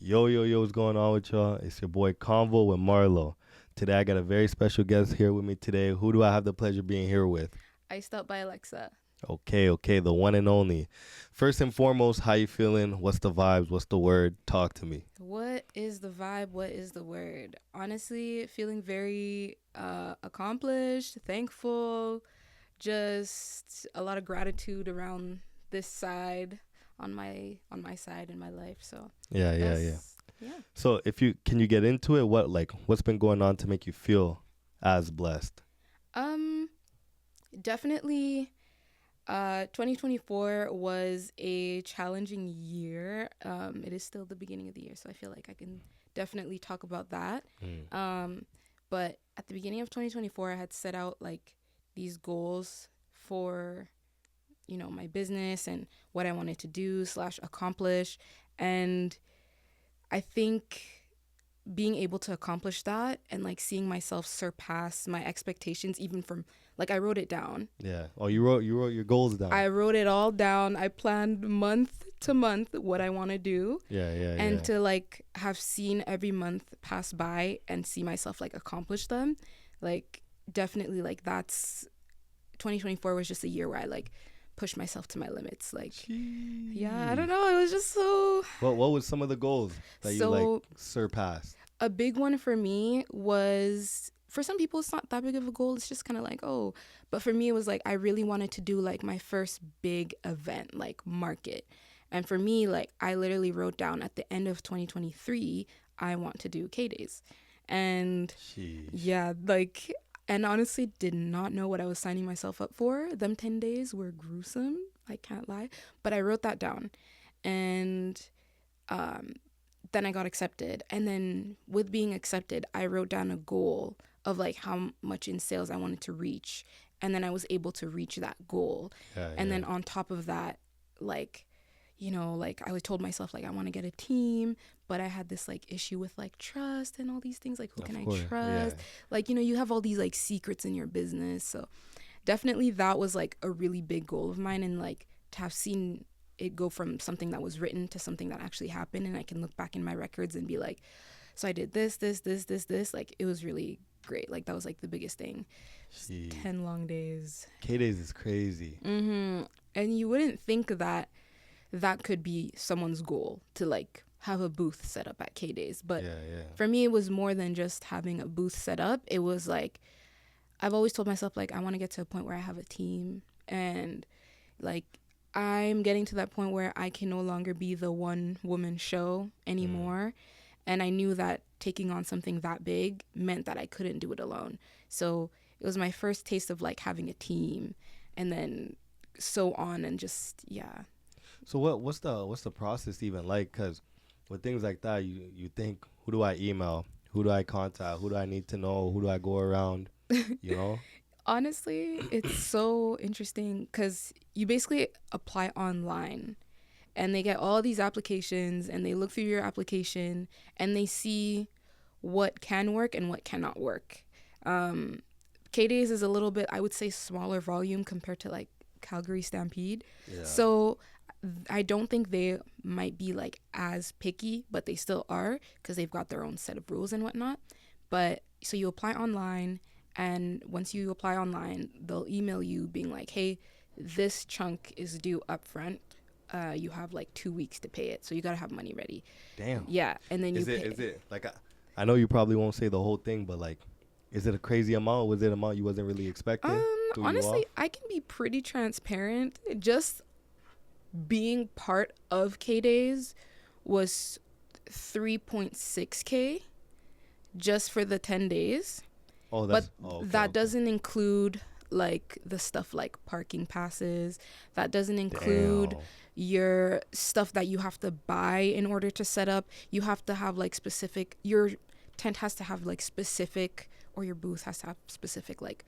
Yo, what's going on with y'all? It's your boy Convo with Marlo. Today I got a very special guest here with me today. Who do I have the pleasure of being here with? Iced Out by Alexa. Okay, the one and only. First and foremost, how you feeling? What's the vibes? What's the word? Talk to me. What is the vibe? What is the word? Honestly, feeling very accomplished, thankful, just a lot of gratitude around this side on my side in my life. So Yeah. yeah. So can you get into it? What's been going on to make you feel as blessed? Definitely 2024 was a challenging year. It is still the beginning of the year, so I feel like I can definitely talk about that. But at the beginning of 2024, I had set out like these goals for, my business and what I wanted to do / accomplish. And I think being able to accomplish that and like seeing myself surpass my expectations, even from like I wrote it down. Yeah. Oh, you wrote your goals down. I wrote it all down. I planned month to month what I want to do. Yeah. And to like have seen every month pass by and see myself like accomplish them, like definitely like that's 2024 was just a year where I like pushed myself to my limits. Like, Jeez. yeah, I don't know. It was just so. What was some of the goals that you like surpassed? A big one for me was, for some people it's not that big of a goal, it's just kind of like, oh, but for me it was like I really wanted to do like my first big event, like market. And for me, like I literally wrote down at the end of 2023 I want to do Kdays. And Jeez. yeah, like, and honestly did not know what I was signing myself up for. Them 10 days were gruesome, I can't lie, but I wrote that down. And then I got accepted. And then with being accepted, I wrote down a goal of like how much in sales I wanted to reach. And then I was able to reach that goal. And then on top of that, like, like I told myself like I want to get a team, but I had this like issue with like trust and all these things. Like, who can I trust? Yeah. Like, you have all these like secrets in your business. So definitely that was like a really big goal of mine. And like to have seen it go from something that was written to something that actually happened, and I can look back in my records and be like, so I did this, like it was really great. Like that was like the biggest thing. 10 long days. Kdays is crazy. And you wouldn't think that could be someone's goal to like have a booth set up at Kdays, but for me it was more than just having a booth set up. It was like I've always told myself like I want to get to a point where I have a team, and like I'm getting to that point where I can no longer be the one woman show anymore. And I knew that taking on something that big meant that I couldn't do it alone. So it was my first taste of like having a team, and then so on, and just, yeah. So what's the process even like? Because with things like that, you think, who do I email? Who do I contact? Who do I need to know? Who do I go around? Honestly, it's so interesting because you basically apply online, and they get all these applications, and they look through your application and they see what can work and what cannot work. Kdays is a little bit, I would say, smaller volume compared to like Calgary Stampede. Yeah. So I don't think they might be like as picky, but they still are because they've got their own set of rules and whatnot. But so you apply online, and once you apply online, they'll email you being like, hey, this chunk is due up front. You have like 2 weeks to pay it. So you got to have money ready. Damn. Yeah. And then is it like, I know you probably won't say the whole thing, but like, is it a crazy amount? Was it an amount you wasn't really expecting? Honestly, I can be pretty transparent. Just being part of Kdays was 3.6K just for the 10 days. That doesn't include like the stuff like parking passes. That doesn't include your stuff that you have to buy in order to set up. You have to have like specific, your tent has to have like specific, or your booth has to have specific, like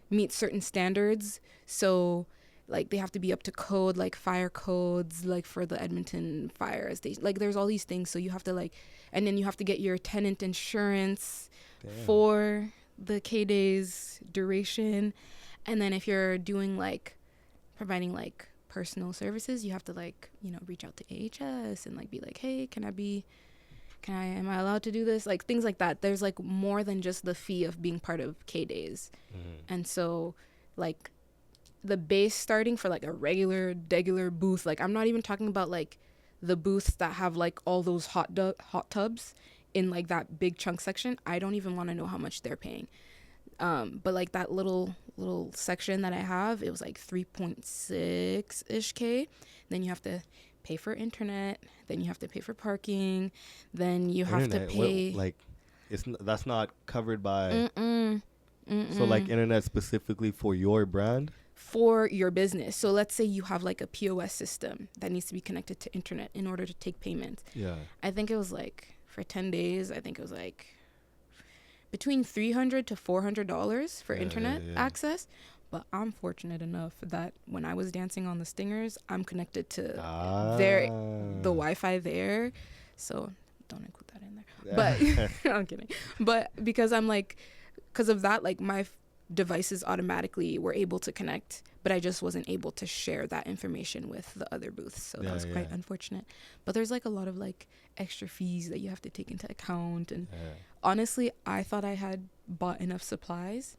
meet certain standards. So like they have to be up to code, like fire codes, like for the Edmonton fire station. Like there's all these things. So you have to like, and then you have to get your tenant insurance for the Kdays duration. And then if you're doing like providing like personal services, you have to like, reach out to AHS and like be like, hey, can I be am I allowed to do this? Like things like that. There's like more than just the fee of being part of Kdays. And so like the base starting for like a regular booth, like I'm not even talking about like the booths that have like all those hot tubs in like that big chunk section. I don't even want to know how much they're paying. But like that little section that I have, it was like 3.6-ish K. Then you have to pay for internet, then you have to pay for parking, then you have to pay like that's not covered by so like internet specifically for your brand, for your business. So let's say you have like a POS system that needs to be connected to internet in order to take payments. I think it was like for 10 days, I think it was like between $300 to $400 for internet access. But I'm fortunate enough that when I was dancing on the Stingers, I'm connected to the Wi-Fi there. So don't include that in there. But I'm kidding. But because of that, like my devices automatically were able to connect, but I just wasn't able to share that information with the other booths. So that was quite unfortunate. But there's like a lot of like extra fees that you have to take into account. And honestly, I thought I had bought enough supplies.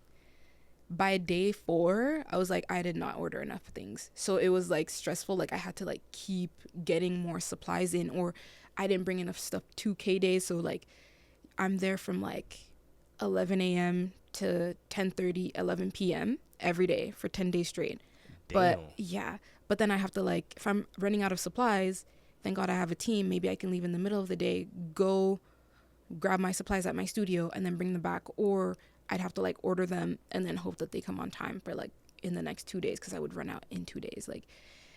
By day 4, I was like, I did not order enough things. So it was like stressful. Like I had to like keep getting more supplies in, or I didn't bring enough stuff to Kdays. So like I'm there from like 11 a.m. to 10:30, 11 p.m. every day for 10 days straight. Damn. But then I have to like, if I'm running out of supplies, thank God I have a team. Maybe I can leave in the middle of the day, go grab my supplies at my studio and then bring them back, or I'd have to like order them and then hope that they come on time for like in the next 2 days, because I would run out in 2 days. Like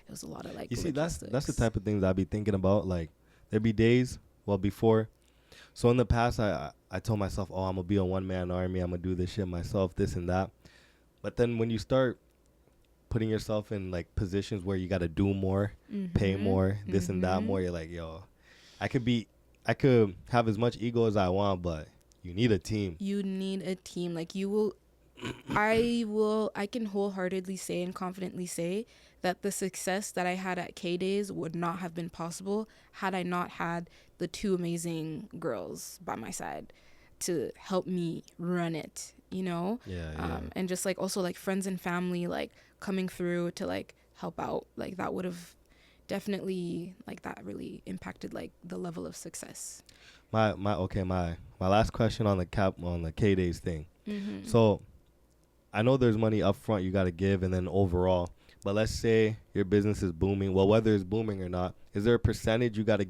it was a lot of like, you see, that's the type of things I'd be thinking about. Like there'd be days, well, before. So in the past, I told myself, oh, I'm gonna be a one-man army, I'm gonna do this shit myself, this and that. But then when you start putting yourself in like positions where you got to do more, pay more, this and that more, you're like, yo, I could have as much ego as I want, but you need a team. You need a team. Like I can wholeheartedly say and confidently say that the success that I had at Kdays would not have been possible had I not had the 2 amazing girls by my side to help me run it, you know? And just like also like friends and family like coming through to like help out. Like that would have definitely, like that really impacted like the level of success. My last question on the Kdays thing. So I know there's money up front you got to give, and then overall, but let's say your business is booming. Well, whether it's booming or not, is there a percentage you got to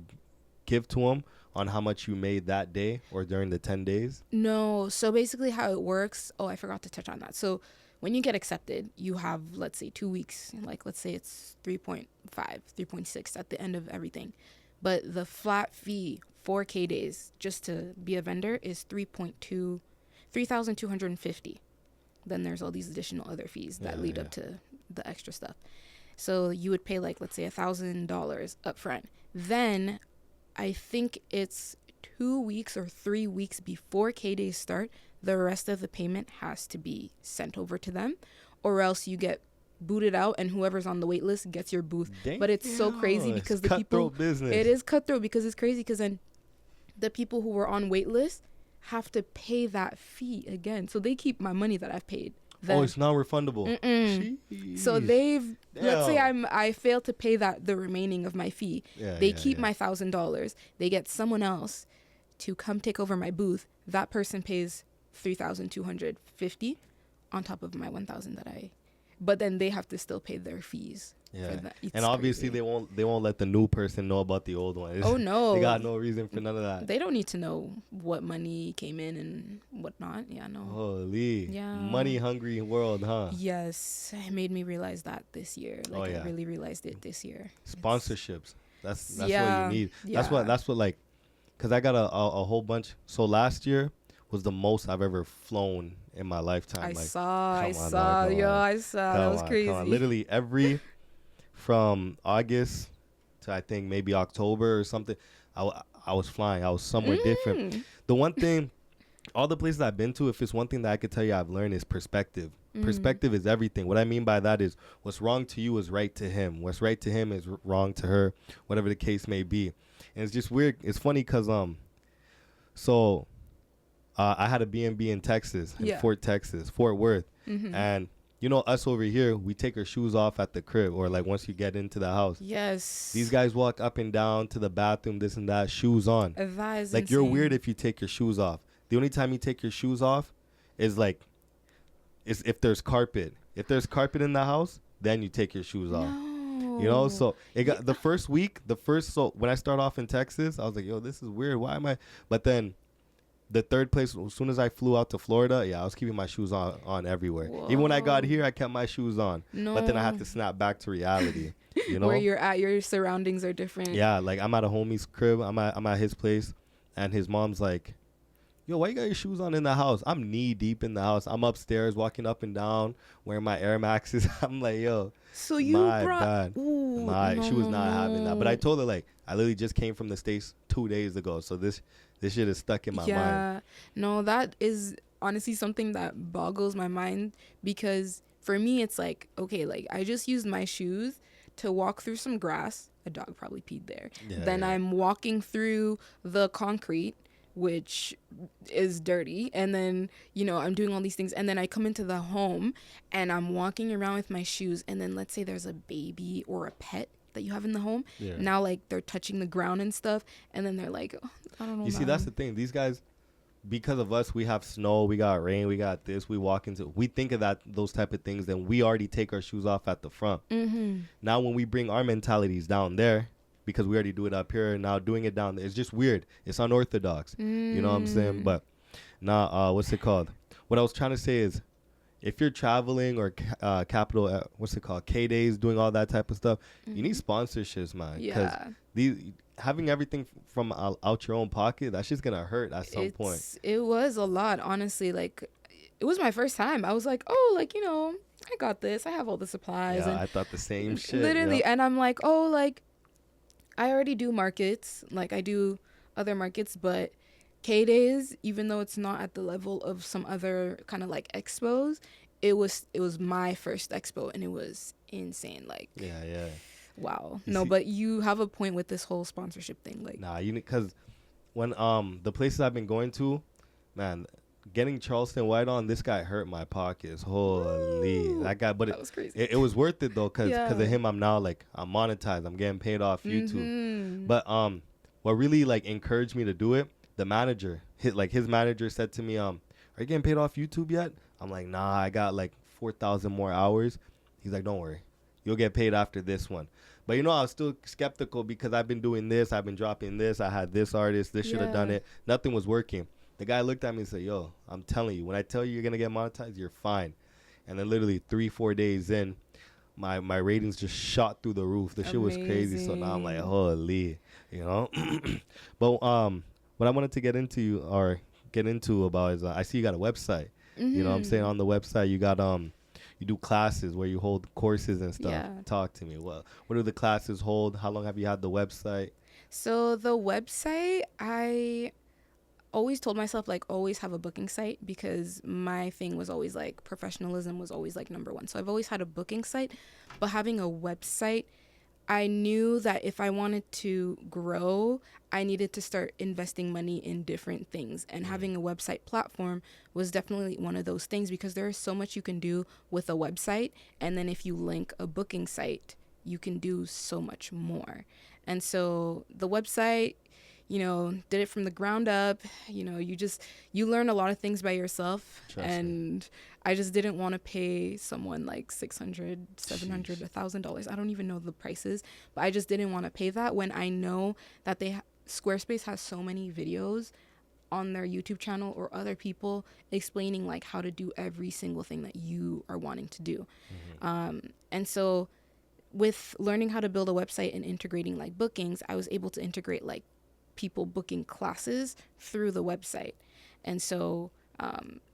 give to them on how much you made that day or during the 10 days? No. So basically how it works, I forgot to touch on that. So when you get accepted, you have, let's say 2 weeks, like let's say it's 3.5, 3.6 at the end of everything. But the flat fee for Kdays just to be a vendor is $3,250. Then there's all these additional other fees that lead up to the extra stuff. So you would pay like, let's say $1,000 up front. Then I think it's 2 weeks or 3 weeks before Kdays start, the rest of the payment has to be sent over to them, or else you get booted out and whoever's on the wait list gets your booth. Damn. But it's so crazy because the people, business. It is cutthroat because it's crazy because then the people who were on wait list have to pay that fee again. So they keep my money that I've paid them. Oh, it's non-refundable. So let's say I fail to pay the remaining of my fee. They keep my $1,000. They get someone else to come take over my booth. That person pays $3,250 on top of my $1,000 but then they have to still pay their fees. And obviously crazy. they won't let the new person know about the old one. Oh no, they got no reason for none of that. They don't need to know what money came in and whatnot. Holy money hungry world, huh? Yes, it made me realize that this year. I really realized it this year. Sponsorships, that's what you need. That's what like, because I got a whole bunch. So last year was the most I've ever flown in my lifetime. I saw. That was crazy. Literally from August to I think maybe October or something, I was flying. I was somewhere different. The one thing, all the places I've been to, if it's one thing that I could tell you I've learned is perspective. Perspective is everything. What I mean by that is what's wrong to you is right to him. What's right to him is wrong to her, whatever the case may be. And it's just weird. It's funny because So I had a B&B in Texas, in Fort Worth. And you know, us over here, we take our shoes off at the crib or like once you get into the house. Yes. These guys walk up and down to the bathroom, this and that, shoes on. That is like insane. You're weird if you take your shoes off. The only time you take your shoes off is if there's carpet. If there's carpet in the house, then you take your shoes off. You know, so it got the first week, so when I start off in Texas, I was like, yo, this is weird. Why am I? But then the third place, as soon as I flew out to Florida, I was keeping my shoes on everywhere. Whoa. Even when I got here, I kept my shoes on. No. But then I had to snap back to reality. You know, where you're at, your surroundings are different. Yeah, like I'm at a homie's crib. I'm at his place, and his mom's like, yo, why you got your shoes on in the house? I'm knee deep in the house. I'm upstairs walking up and down wearing my Air Maxes. I'm like, yo, so you brought she was not having that. But I told her, like, I literally just came from the States 2 days ago, so this shit is stuck in my mind. Yeah, no, that is honestly something that boggles my mind, because for me it's like, okay, like I just used my shoes to walk through some grass. A dog probably peed there. Then I'm walking through the concrete, which is dirty, and then, you know, I'm doing all these things, and then I come into the home and I'm walking around with my shoes, and then let's say there's a baby or a pet that you have in the home. Now, like, they're touching the ground and stuff, and then they're like, oh, I don't know. You see, that's the thing. These guys, because of us, we have snow, we got rain, we got this, we think of those type of things, then we already take our shoes off at the front. Now when we bring our mentalities down there, because we already do it up here, now doing it down there, it's just weird. It's unorthodox. You know what I'm saying? But now, what's it called? What I was trying to say is, if you're traveling or Kdays, doing all that type of stuff, you need sponsorships, man. Because having everything from out your own pocket, that's just gonna hurt at some point. It was a lot, honestly. Like, it was my first time. I was like, oh, like, you know, I got this. I have all the supplies. Yeah, and I thought the same shit. Literally, and I'm like, oh, like, I already do markets. Like, I do other markets, but Kdays, even though it's not at the level of some other kind of like expos, it was my first expo, and it was insane. Like, wow. But you have a point with this whole sponsorship thing. Like, because when the places I've been going to, man, getting Charleston White on, this guy hurt my pockets. Holy, that guy! But that was crazy. It was worth it though, cause of him. I'm now like, I'm monetized. I'm getting paid off YouTube. But what really like encouraged me to do it, the manager, his manager said to me, are you getting paid off YouTube yet? I'm like, nah, I got like 4,000 more hours. He's like, don't worry, you'll get paid after this one. But, you know, I was still skeptical because I've been doing this. I've been dropping this. I had this artist. This should have done it. Nothing was working. The guy looked at me and said, yo, I'm telling you, when I tell you you're going to get monetized, you're fine. And then literally 3-4 days in, my ratings just shot through the roof. The shit was crazy. So now I'm like, holy, you know. But what I wanted to get into about is I see you got a website. You know what I'm saying? On the website, you got you do classes where you hold courses and stuff. Talk to me. What do the classes hold? How long have you had the website? So the website, I always told myself, like, always have a booking site, because my thing was always like professionalism was always like number one. So I've always had a booking site, but having a website, I knew that if I wanted to grow, I needed to start investing money in different things. And having a website platform was definitely one of those things, because there is so much you can do with a website. And then if you link a booking site, you can do so much more. And so the website, you know, did it from the ground up. You know, you learn a lot of things by yourself. And I just didn't want to pay someone like $600, $700, $1,000. I don't even know the prices, but I just didn't want to pay that when I know that Squarespace has so many videos on their YouTube channel or other people explaining like how to do every single thing that you are wanting to do. And so with learning how to build a website and integrating like bookings, I was able to integrate like people booking classes through the website. And so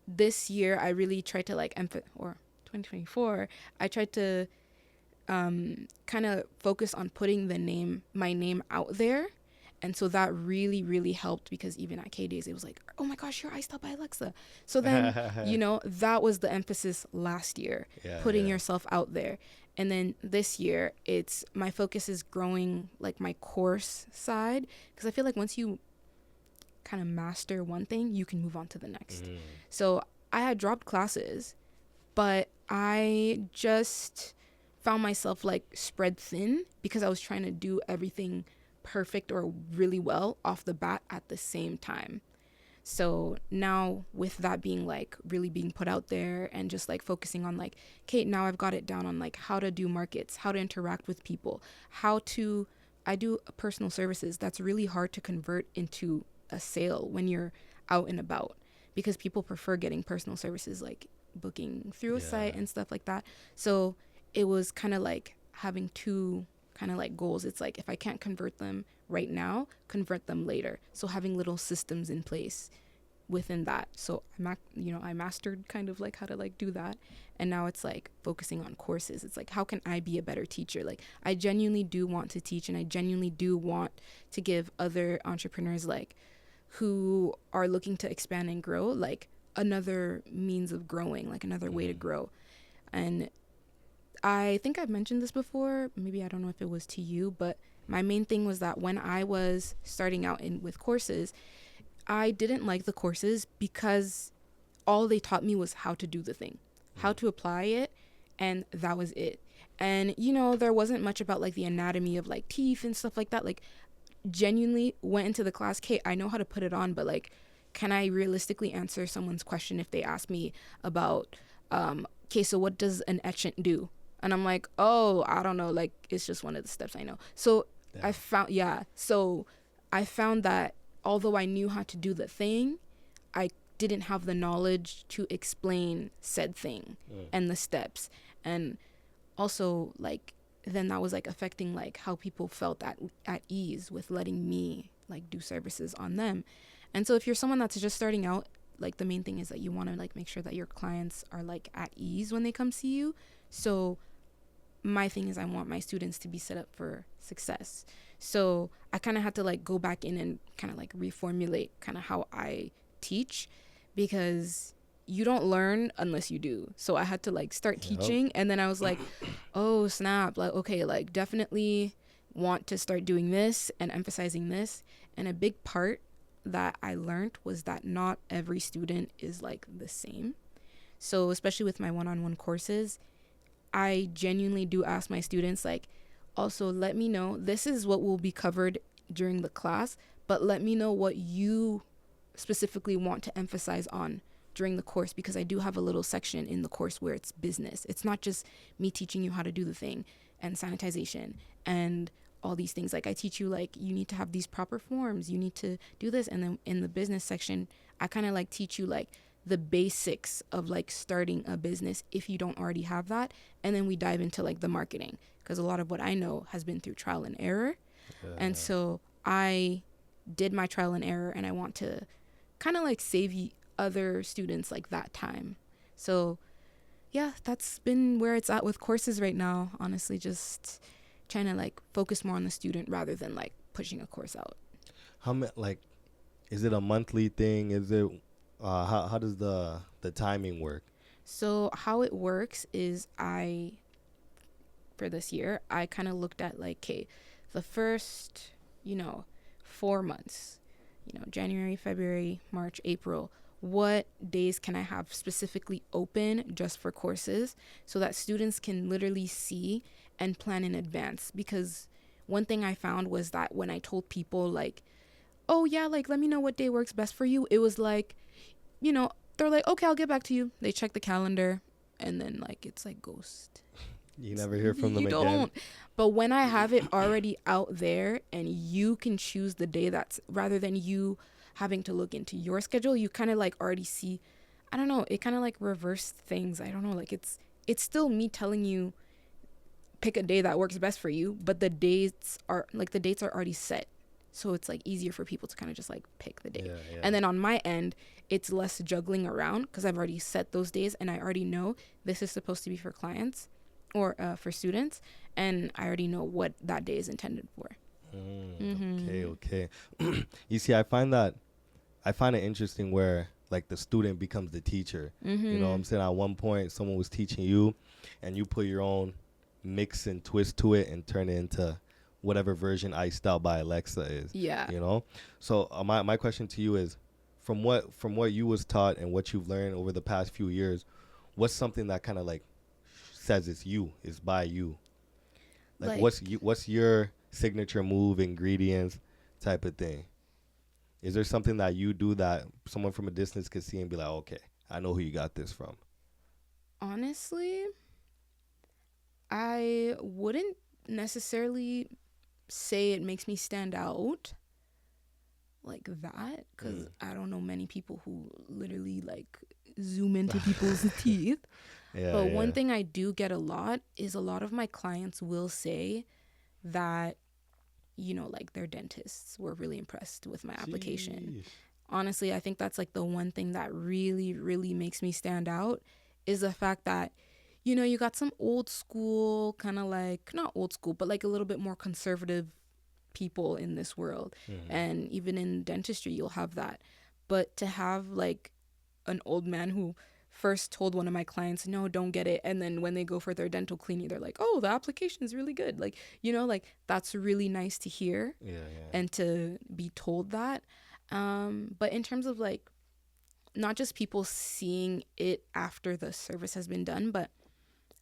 this year I really tried to like 2024, I tried to kind of focus on putting my name out there. And so that really, really helped, because even at Kdays, it was like, oh my gosh, you're IcedoutbyAlexa. So then, you know, that was the emphasis last year, putting yourself out there. And then this year, my focus is growing like my course side, because I feel like once you kind of master one thing, you can move on to the next. So I had dropped classes, but I just found myself like spread thin because I was trying to do everything perfect or really well off the bat at the same time. So now with that being like really being put out there and just like focusing on like, okay, now I've got it down on like how to do markets, how to interact with people, I do personal services. That's really hard to convert into a sale when you're out and about, because people prefer getting personal services like booking through a site and stuff like that. So it was kind of like having two kind of like goals. It's like, if I can't convert them right now, convert them later. So having little systems in place within that. So I mastered kind of like how to like do that. And now it's like focusing on courses. It's like, how can I be a better teacher? Like, I genuinely do want to teach, and I genuinely do want to give other entrepreneurs like who are looking to expand and grow, like another means of growing, like another way to grow. And I think I've mentioned this before, maybe I don't know if it was to you, but my main thing was that when I was starting out with courses, I didn't like the courses because all they taught me was how to do the thing, how to apply it, and that was it. And, there wasn't much about like the anatomy of like teeth and stuff like that. Like, genuinely went into the class, okay, I know how to put it on, but like, can I realistically answer someone's question if they ask me about, okay, so what does an etchant do? And I'm like, oh, I don't know. Like, it's just one of the steps I know. So I found that although I knew how to do the thing, I didn't have the knowledge to explain said thing and the steps. And also, like, then that was like affecting like how people felt at ease with letting me like do services on them. And so if you're someone that's just starting out, like, the main thing is that you want to like make sure that your clients are like at ease when they come see you. So my thing is I want my students to be set up for success. So I kind of had to like go back in and kind of like reformulate kind of how I teach, because you don't learn unless you do. So I had to like start teaching, and then I was like, oh snap, like, okay, like definitely want to start doing this and emphasizing this. And a big part that I learned was that not every student is like the same. So especially with my one-on-one courses, I genuinely do ask my students, like, also let me know, this is what will be covered during the class, but let me know what you specifically want to emphasize on during the course, because I do have a little section in the course where it's business. It's not just me teaching you how to do the thing and sanitization and all these things. Like, I teach you, like, you need to have these proper forms, you need to do this. And then in the business section, I kind of like teach you like the basics of like starting a business if you don't already have that. And then we dive into like the marketing, because a lot of what I know has been through trial and error. And so I did my trial and error, and I want to kind of like save other students like that time. So yeah, that's been where it's at with courses right now. Honestly, just trying to like focus more on the student rather than like pushing a course out. How many, like, is it a monthly thing? Is it how does the timing work? So how it works is for this year, I kind of looked at like, okay, the first 4 months, January, February, March, April, what days can I have specifically open just for courses, so that students can literally see and plan in advance. Because one thing I found was that when I told people like, oh yeah, like, let me know what day works best for you, it was like, they're like, okay, I'll get back to you. They check the calendar, and then like it's like ghost. You never hear from them again. You don't. But when I have it already out there and you can choose the day, that's rather than you having to look into your schedule, you kind of like already see, I don't know, it kind of like reverse things. I don't know, like it's still me telling you pick a day that works best for you, but the dates are already set. So it's like easier for people to kind of just like pick the day. Yeah. And then on my end, it's less juggling around, because I've already set those days and I already know this is supposed to be for clients or for students, and I already know what that day is intended for. Okay. You see, I find it interesting where like the student becomes the teacher. You know what I'm saying? At one point, someone was teaching you, and you put your own mix and twist to it and turn it into whatever version Iced Out by Alexa is. Yeah. You know? So my question to you is, from what you was taught and what you've learned over the past few years, what's something that kind of like says it's you, is by you? Like what's your signature move, ingredients type of thing? Is there something that you do that someone from a distance could see and be like, okay, I know who you got this from? Honestly, I wouldn't necessarily say it makes me stand out like that, because I don't know many people who literally like zoom into people's teeth. But one thing I do get a lot is a lot of my clients will say that, you know, like their dentists were really impressed with my application. Honestly, I think that's like the one thing that really, really makes me stand out, is the fact that, you know, you got some old school, kind of like, not old school, but like a little bit more conservative people in this world. And even in dentistry, you'll have that. But to have like an old man who first told one of my clients, no, don't get it, and then when they go for their dental cleaning, they're like, oh, the application is really good. Like, you know, like that's really nice to hear. And to be told that. But in terms of like, not just people seeing it after the service has been done, but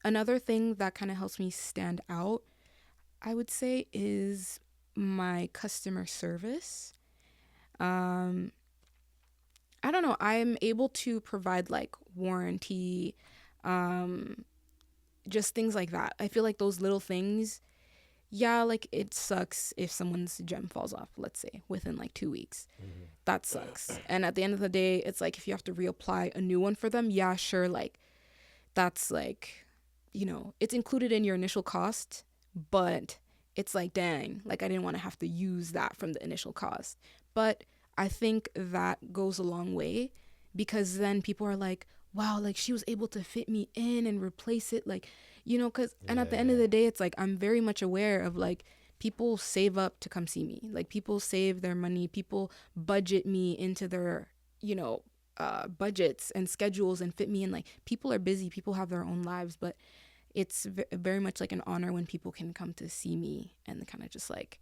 another thing that kind of helps me stand out, I would say, is my customer service. I don't know, I'm able to provide like warranty, just things like that. I feel like those little things, yeah, like it sucks if someone's gem falls off, let's say, within like 2 weeks. That sucks. And at the end of the day, it's like if you have to reapply a new one for them, yeah, sure, like that's like, you know, it's included in your initial cost, but it's like, dang, like I didn't want to have to use that from the initial cost. But I think that goes a long way, because then people are like, wow, like she was able to fit me in and replace it. Like, you know, and at the end of the day, it's like, I'm very much aware of like, people save up to come see me. Like people save their money, people budget me into their, you know, budgets and schedules and fit me in. Like people are busy, people have their own lives, but it's very much like an honor when people can come to see me and kind of just like,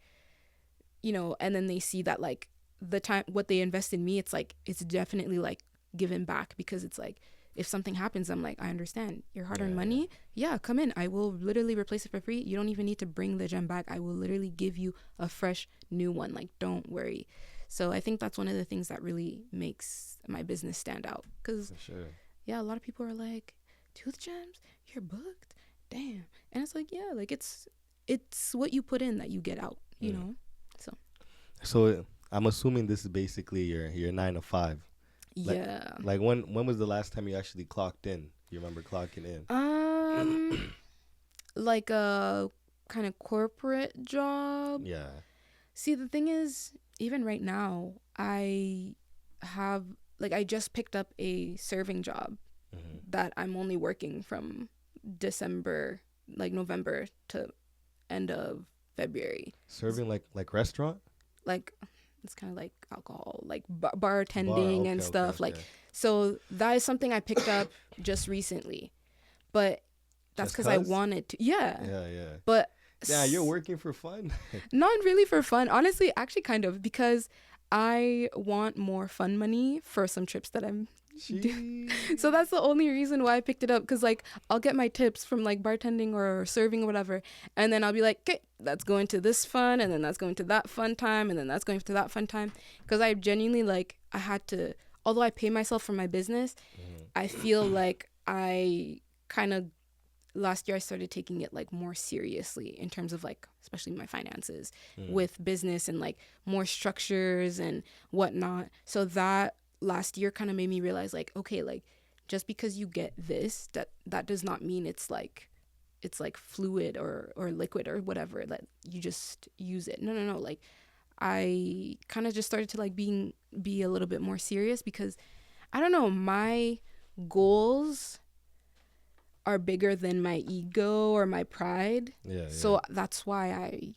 you know, and then they see that like the time, what they invest in me, it's like, it's definitely like given back, because it's like, if something happens, I'm like, I understand your hard-earned money. Yeah, come in. I will literally replace it for free. You don't even need to bring the gem back. I will literally give you a fresh new one. Like, don't worry. So I think that's one of the things that really makes my business stand out. Because, yeah, a lot of people are like, tooth gems, you're booked? Damn. And it's like, yeah, like it's what you put in that you get out, you know? So I'm assuming this is basically your 9 to 5. Yeah. Like when was the last time you actually clocked in? You remember clocking in? Like a kind of corporate job. Yeah. See, the thing is, even right now, I just picked up a serving job that I'm only working from December, like November to end of February. Serving like restaurant? Like, it's kind of like alcohol, like bartending and stuff. Okay. So that is something I picked up just recently, but that's because I wanted to. Yeah. But yeah, you're working for fun. Not really for fun, honestly. Actually, kind of, because I want more fun money for some trips that I'm doing. So that's the only reason why I picked it up, because like I'll get my tips from like bartending or serving or whatever, and then I'll be like, okay, that's going to this fun, and then that's going to that fun time, and then that's going to that fun time. Because I genuinely, like, I had to, although I pay myself for my business, I feel like I kind of, last year I started taking it like more seriously in terms of like, especially my finances with business, and like more structures and whatnot. So that last year kind of made me realize, like, okay, like just because you get this, that does not mean it's like fluid or liquid or whatever, that you just use it. No. Like I kind of just started to like be a little bit more serious, because I don't know, my goals are bigger than my ego or my pride. So that's why I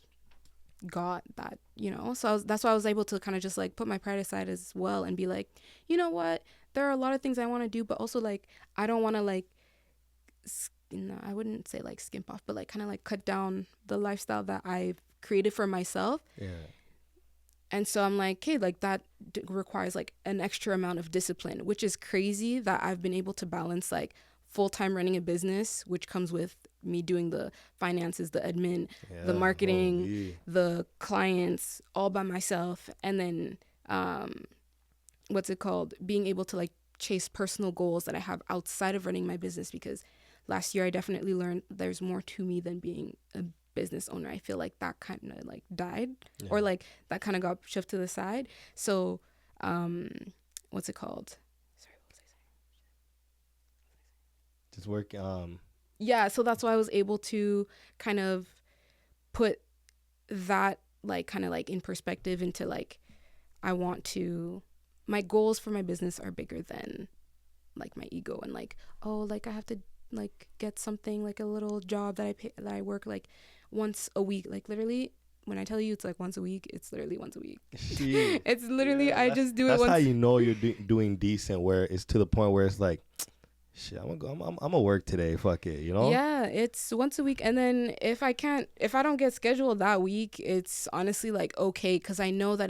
got that, you know. So that's why I was able to kind of just like put my pride aside as well, and be like, you know what, there are a lot of things I want to do, but also like I don't want to like, I wouldn't say like skimp off, but like kind of like cut down the lifestyle that I've created for myself. Yeah. And so I'm like, okay, like that requires like an extra amount of discipline, which is crazy that I've been able to balance like full-time running a business, which comes with me doing the finances, the admin, the marketing, the clients all by myself. And then what's it called? Being able to like chase personal goals that I have outside of running my business, because last year I definitely learned there's more to me than being a business owner. I feel like that kind of like died, or like that kind of got shoved to the side. So what's it called? Sorry, what was I saying? Just work. Yeah, so that's why I was able to kind of put that like kind of like in perspective into like, my goals for my business are bigger than like my ego and like, oh, like I have to like get something like a little job that I work like once a week. Like literally when I tell you it's like once a week, it's literally once a week. It's literally I just do it once. That's how you know you're doing decent, where it's to the point where it's like, shit, I'm gonna work today, fuck it, you know? Yeah, it's once a week. And then if I don't get scheduled that week, it's honestly like okay, because I know that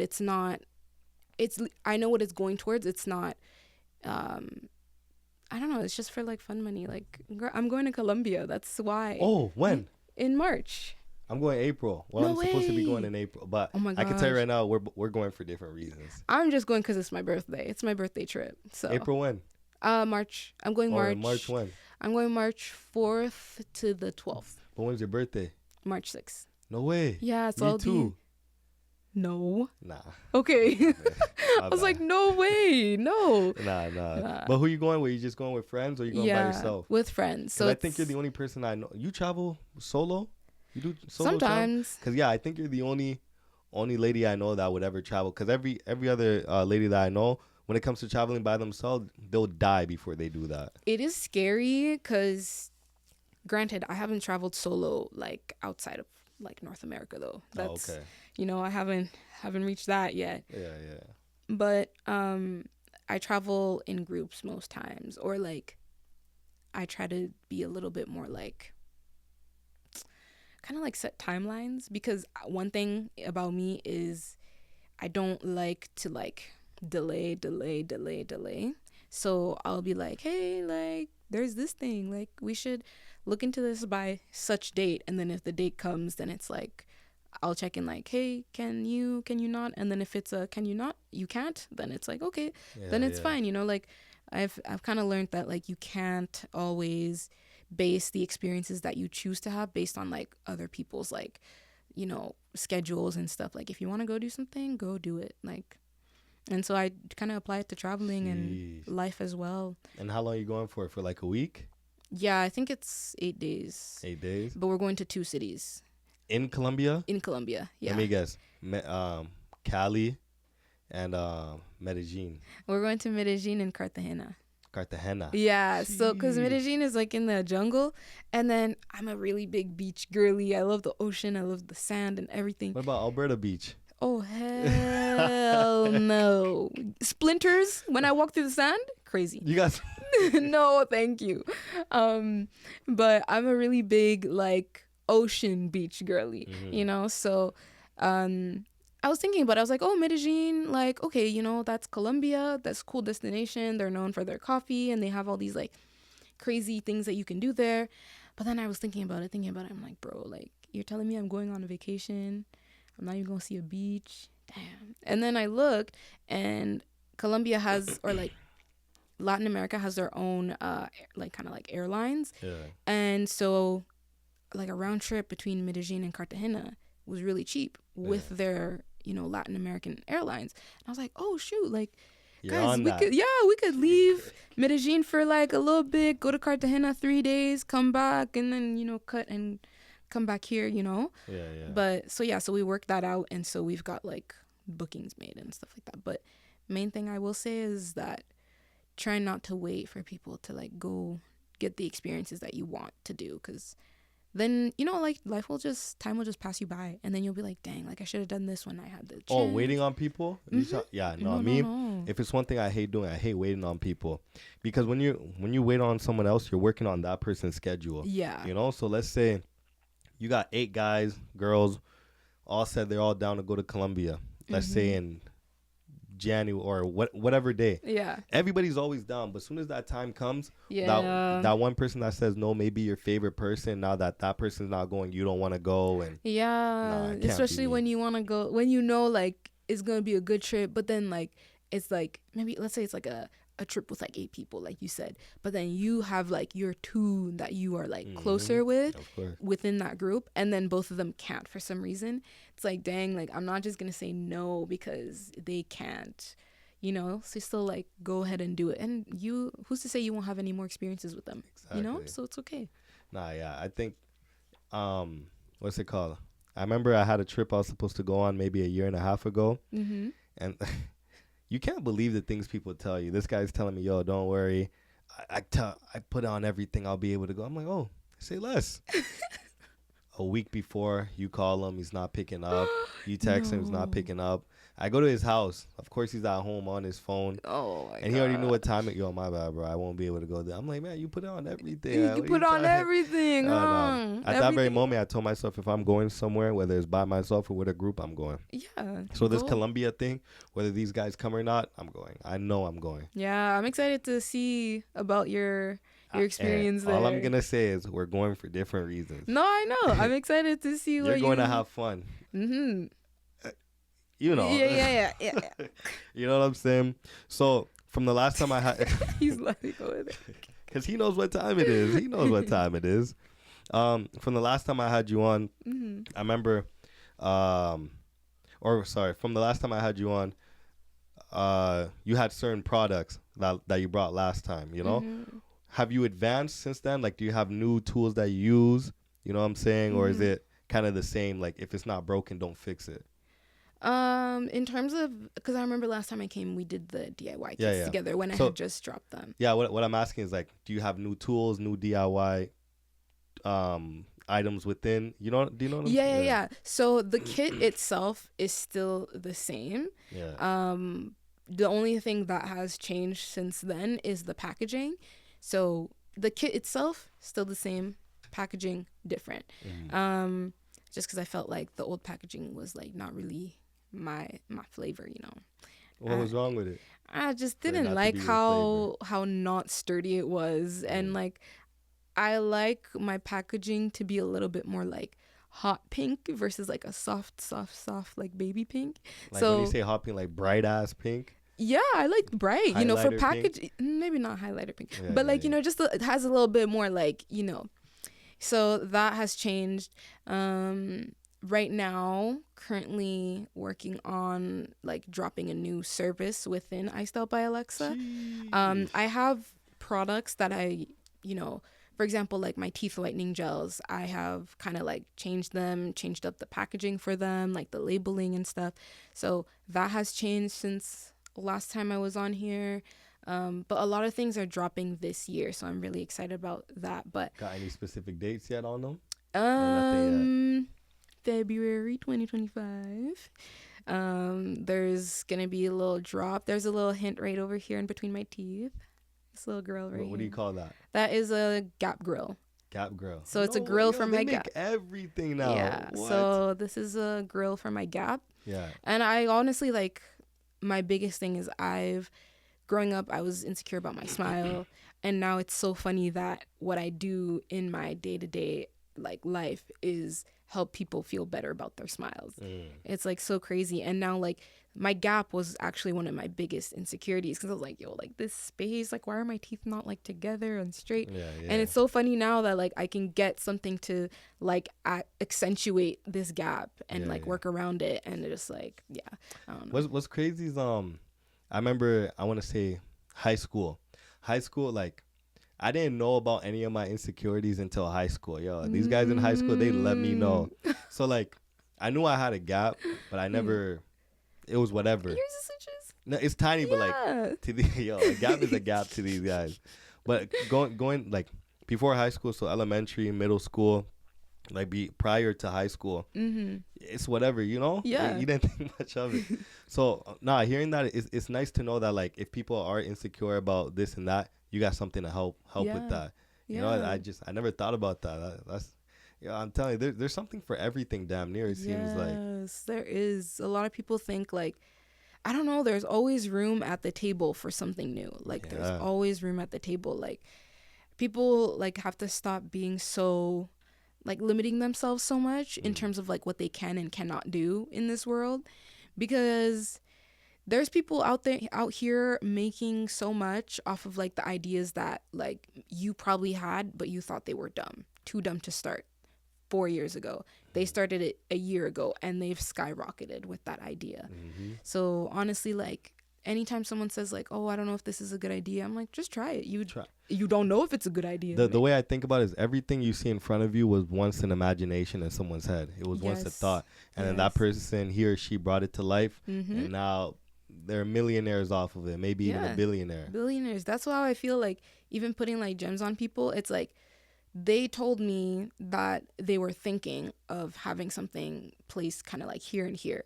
I know what it's going towards. It's not I don't know, it's just for like fun money. Like I'm going to Colombia, that's why. Oh, when? In March. I'm going April. Well, I'm supposed to be going in April, but I can tell you right now, we're going for different reasons. I'm just going because it's my birthday. It's my birthday trip. So April when? March. I'm going March. March when? I'm going March 4th to the 12th. But when's your birthday? March 6th. No way. Yeah, so Me too. No. Nah. Okay. I was like, no way. No. Nah. But who you going with? You just going with friends, or you going by yourself? With friends. So I think you're the only person I know. You travel solo? You do solo sometimes. Because I think you're the only lady I know that would ever travel. Because every other lady that I know, when it comes to traveling by themselves, they'll die before they do that. It is scary because, granted, I haven't traveled solo like outside of like North America though. That's okay. I haven't reached that yet. Yeah. But I travel in groups most times, or like I try to be a little bit more like kind of like set timelines, because one thing about me is I don't like to like delay. So I'll be like, hey, like there's this thing, like we should look into this by such date, and then if the date comes, then it's like I'll check in like, hey, can you not? And then if it's a can you not, you can't, then it's like okay, then it's fine, like I've kind of learned that like you can't always base the experiences that you choose to have based on like other people's like schedules and stuff. Like if you want to go do something, go do it. Like, and so I kind of apply it to traveling and life as well. And how long are you going for like a week? Yeah, I think it's 8 days. 8 days? But we're going to 2 cities. In Colombia? In Colombia, yeah. Let me guess. Cali and Medellin. We're going to Medellin and Cartagena. Yeah, Jeez. so because Medellin is like in the jungle, and then I'm a really big beach girly. I love the ocean. I love the sand and everything. What about Alberta Beach? Oh, hell no. Splinters when I walk through the sand? Crazy. You guys... No, thank you. But I'm a really big like ocean beach girly, so I was thinking about it. I was like, oh, Medellin, like, okay, that's Colombia. That's a cool destination. They're known for their coffee, and they have all these like crazy things that you can do there. But then I was thinking about it. I'm like, bro, like, you're telling me I'm going on a vacation. I'm not even going to see a beach. Damn. And then I looked, and Colombia has, or like Latin America has their own like kind of like airlines. Yeah. And so like a round trip between Medellin and Cartagena was really cheap with their Latin American airlines. And I was like, oh shoot, like guys, we could leave Medellin for like a little bit, go to Cartagena 3 days, come back, and then cut and come back here, But so we worked that out, and so we've got like bookings made and stuff like that. But main thing I will say is that try not to wait for people to like go get the experiences that you want to do, because then like time will just pass you by, and then you'll be like, dang, like I should have done this when I had the chance. Oh, waiting on people? No. If it's one thing I hate doing, I hate waiting on people, because when you wait on someone else, you're working on that person's schedule. Yeah. So let's say you got 8 guys, girls, all said they're all down to go to Colombia. Let's say in January or whatever day. Yeah. Everybody's always down, but as soon as that time comes, yeah, that one person that says no may be your favorite person. Now that person's not going, you don't want to go, and yeah, especially when you want to go, when you know like it's gonna be a good trip, but then like it's like maybe let's say it's like a trip with like 8 people, like you said, but then you have like your 2 that you are like closer with within that group, and then both of them can't for some reason. It's like, dang, like I'm not just gonna say no because they can't, you know. So still like go ahead and do it, and you, who's to say you won't have any more experiences with them? Exactly. You know, so it's okay. Yeah, I think what's it called, I remember I had a trip I was supposed to go on maybe a year and a half ago, and you can't believe the things people tell you. This guy's telling me, yo, don't worry. I put on everything. I'll be able to go. I'm like, oh, say less. A week before, you call him. He's not picking up. You text him. He's not picking up. I go to his house. Of course, he's at home on his phone. Oh, my God. And he already knew what time it. Yo, my bad, bro. I won't be able to go there. I'm like, man, you put on everything. You put on everything, huh? No. At that very moment, I told myself if I'm going somewhere, whether it's by myself or with a group, I'm going. Yeah. So this Colombia thing, whether these guys come or not, I'm going. I know I'm going. Yeah, I'm excited to see about your experience there. All I'm going to say is we're going for different reasons. No, I know. I'm excited to see where you're going to have fun. Mm-hmm. You know. Yeah. You know what I'm saying? So from the last time I had... He's letting go with it. Because he knows what time it is. From the last time I had you on, I remember... from the last time I had you on, you had certain products that you brought last time, you know? Have you advanced since then? Like, do you have new tools that you use? You know what I'm saying? Or is it kind of the same? Like, if it's not broken, don't fix it. In terms of, because I remember last time I came, we did the DIY kits together when I had just dropped them. Yeah, what I'm asking is, like, do you have new tools, new DIY items within? Do you know what I'm saying? Yeah. So the kit itself is still the same. Yeah. The only thing that has changed since then is the packaging. So the kit itself still the same, packaging different. Just because I felt like the old packaging was like not really my flavor, you know. What was wrong with it? I just didn't like how not sturdy it was, and like I like my packaging to be a little bit more like hot pink versus like a soft like baby pink. Like, so when you say hot pink, like bright ass pink. Yeah, I like bright, you know, for package, maybe not highlighter pink, but like, you know, just it has a little bit more like, you know. So that has changed. Right now, currently working on like dropping a new service within IcedoutbyAlexa. I have products that I, you know, for example, like my teeth whitening gels, I have kind of like changed up the packaging for them, like the labeling and stuff. So that has changed since last time I was on here. But a lot of things are dropping this year, so I'm really excited about that. But got any specific dates yet on them? February 2025. There's gonna be a little drop. There's a little hint right over here in between my teeth. This little grill right here. What do you call that? That is a Gap grill. Gap grill. So it's a grill for my Gap. Everything now. Yeah. What? So this is a grill for my Gap. Yeah. And I honestly, like, my biggest thing is growing up, I was insecure about my smile, and now it's so funny that what I do in my day-to-day like life is help people feel better about their smiles. It's like so crazy. And now like my Gap was actually one of my biggest insecurities, because I was like, yo, like this space, like why are my teeth not like together and straight? And it's so funny now that like I can get something to like accentuate this gap and work around it, and just like I don't know. What's crazy is I remember, I want to say high school, like I didn't know about any of my insecurities until high school. Yo, these guys in high school, they let me know. So like I knew I had a gap, but I never, it was whatever. Here's the switches. No, it's tiny, but like a gap is a gap to these guys. But going like before high school, so elementary, middle school, like prior to high school, it's whatever, you know? Yeah. Like, you didn't think much of it. So hearing that, it's nice to know that like if people are insecure about this and that, you got something to help with that. You know, I never thought about that. Yeah, I'm telling you, there's something for everything. Damn near, it seems like. Yes, there is. A lot of people think like, I don't know. There's always room at the table for something new. Like there's always room at the table. Like people like have to stop being so like limiting themselves so much in terms of like what they can and cannot do in this world, because there's people out here making so much off of like the ideas that like you probably had, but you thought they were too dumb to start 4 years ago. They started it a year ago and they've skyrocketed with that idea. So honestly, like anytime someone says like, oh, I don't know if this is a good idea, I'm like, just try it. You don't know if it's a good idea. The way I think about it is everything you see in front of you was once an imagination in someone's head. It was once a thought. And then that person, he or she, brought it to life. And now they're millionaires off of it. Maybe even a billionaire. Billionaires. That's why I feel like even putting like gems on people, it's like they told me that they were thinking of having something placed kind of like here and here.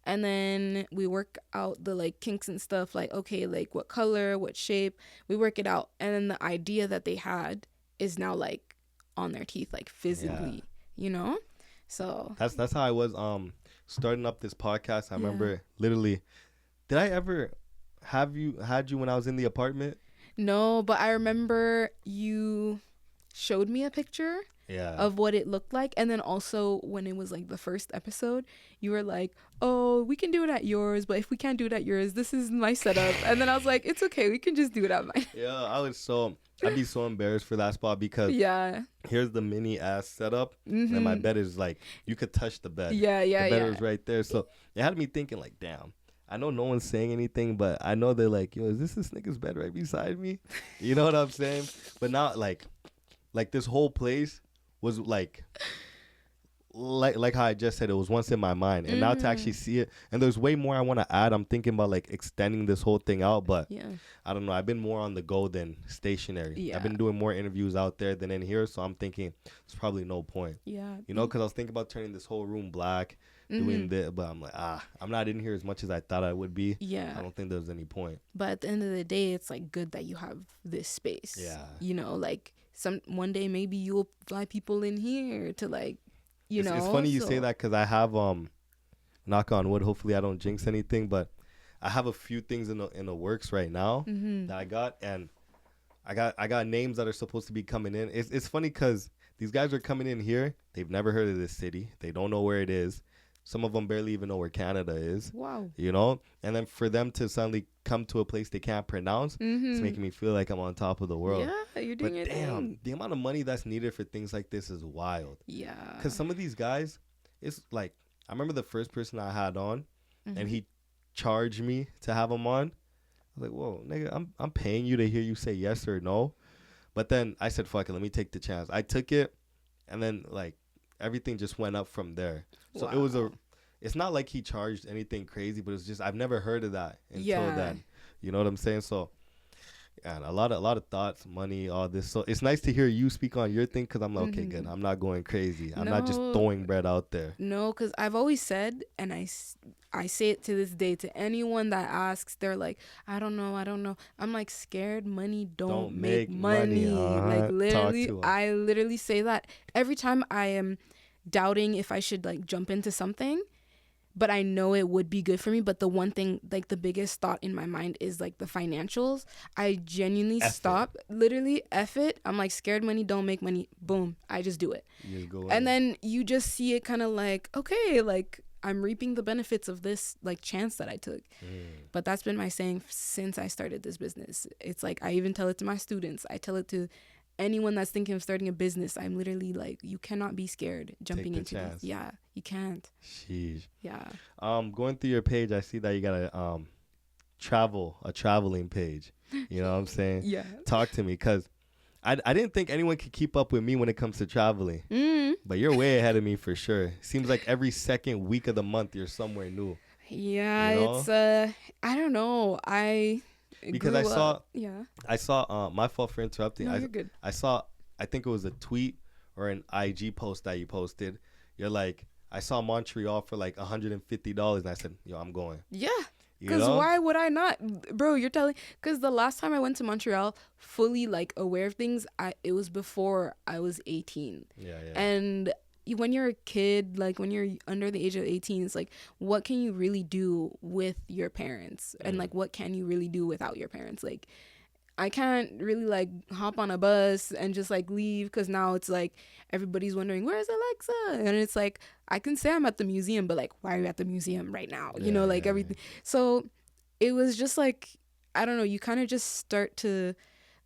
And then we work out the like kinks and stuff, like, okay, like what color, what shape, we work it out. And then the idea that they had is now like on their teeth, like physically, you know? So that's how I was starting up this podcast. I remember literally, did I ever had you when I was in the apartment? No, but I remember you showed me a picture of what it looked like. And then also when it was like the first episode, you were like, oh, we can do it at yours, but if we can't do it at yours, this is my setup. And then I was like, it's okay, we can just do it at mine. I'd be so embarrassed for that spot because here's the mini ass setup and my bed is like, you could touch the bed. The bed was right there. So it had me thinking like, damn, I know no one's saying anything, but I know they're like, yo, is this nigga's bed right beside me? You know what I'm saying? But now like this whole place was like how I just said, it was once in my mind, and now to actually see it, and there's way more I want to add. I'm thinking about like extending this whole thing out, but I don't know. I've been more on the go than stationary. I've been doing more interviews out there than in here, so I'm thinking it's probably no point. You know, because I was thinking about turning this whole room black, doing this, but I'm like, I'm not in here as much as I thought I would be. I don't think there's any point. But at the end of the day, it's like good that you have this space. You know, like one day maybe you'll fly people in here to like, you know. It's funny you say that because I have knock on wood, hopefully I don't jinx anything, but I have a few things in the works right now that I got, and I got names that are supposed to be coming in. It's funny because these guys are coming in here. They've never heard of this city. They don't know where it is. Some of them barely even know where Canada is. Wow. You know? And then for them to suddenly come to a place they can't pronounce, it's making me feel like I'm on top of the world. Yeah, you're doing it. Damn, the amount of money that's needed for things like this is wild. Yeah. Because some of these guys, it's like, I remember the first person I had on, and he charged me to have him on. I was like, whoa, nigga, I'm paying you to hear you say yes or no. But then I said, fuck it, let me take the chance. I took it, and then, like, everything just went up from there. So it's not like he charged anything crazy, but it's just, I've never heard of that until then. You know what I'm saying? So, and a lot of thoughts, money, all this. So it's nice to hear you speak on your thing, because I'm like, okay, good. I'm not going crazy. I'm not just throwing bread out there. No, because I've always said, and I say it to this day to anyone that asks, they're like, I don't know. I'm like, scared money don't make money. Like literally, I literally say that every time I am doubting if I should like jump into something, but I know it would be good for me. But the one thing, like the biggest thought in my mind is like the financials. I genuinely stop, literally F it. I'm like, scared money don't make money. Boom. I just do it. And then you just see it kind of like, okay, like I'm reaping the benefits of this like chance that I took. But that's been my saying since I started this business. It's like, I even tell it to my students. I tell it to anyone that's thinking of starting a business. I'm literally like, you cannot be scared jumping into this. Yeah, you can't. Sheesh. Yeah. Going through your page, I see that you got a traveling page. You know what I'm saying? Yeah. Talk to me, because I didn't think anyone could keep up with me when it comes to traveling. But you're way ahead of me for sure. Seems like every second week of the month you're somewhere new. Yeah, you know? It's I don't know. Because I saw my fault for interrupting. No, you're good. I think it was a tweet or an IG post that you posted. You're like, I saw Montreal for like $150, and I said, yo, I'm going. Yeah. Because why would I not? Bro, you're telling... Because the last time I went to Montreal, fully, like, aware of things, it was before I was 18. Yeah. And when you're a kid, like, when you're under the age of 18, it's like, what can you really do with your parents? And, like, what can you really do without your parents? Like, I can't really, like, hop on a bus and just, like, leave, because now it's like everybody's wondering, where's Alexa? And it's like, I can say I'm at the museum, but, like, why are you at the museum right now? You know, like, everything. So it was just like, I don't know, you kind of just start to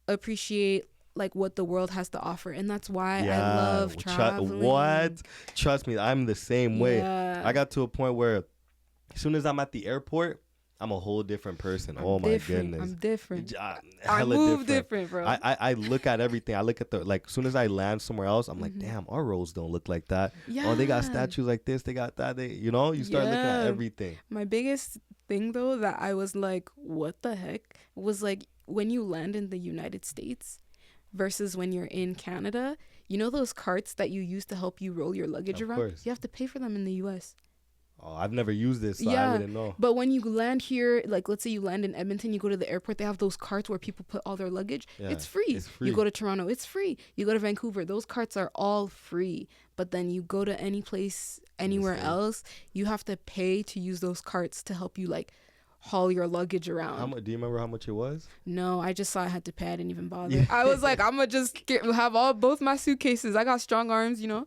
appreciate, like, what the world has to offer. And that's why I love traveling. Trust me, I'm the same way. I got to a point where as soon as I'm at the airport, I'm a whole different person. My goodness. I'm different. I move different, bro. I look at everything. I look at like, as soon as I land somewhere else, I'm like, damn, our roads don't look like that. Yeah. Oh, they got statues like this. They got that. You start looking at everything. My biggest thing, though, that I was like, what the heck? Was like, when you land in the United States versus when you're in Canada, you know those carts that you use to help you roll your luggage around? Course. You have to pay for them in the U.S. Oh, I've never used this, so I wouldn't know. But when you land here, like, let's say you land in Edmonton, you go to the airport, they have those carts where people put all their luggage. Yeah, it's free. You go to Toronto, it's free. You go to Vancouver, those carts are all free. But then you go to any place, anywhere else, you have to pay to use those carts to help you, like, haul your luggage around. Do you remember how much it was? No, I just saw I had to pay. I didn't even bother. I was like, I'm gonna just have both my suitcases. I got strong arms, So,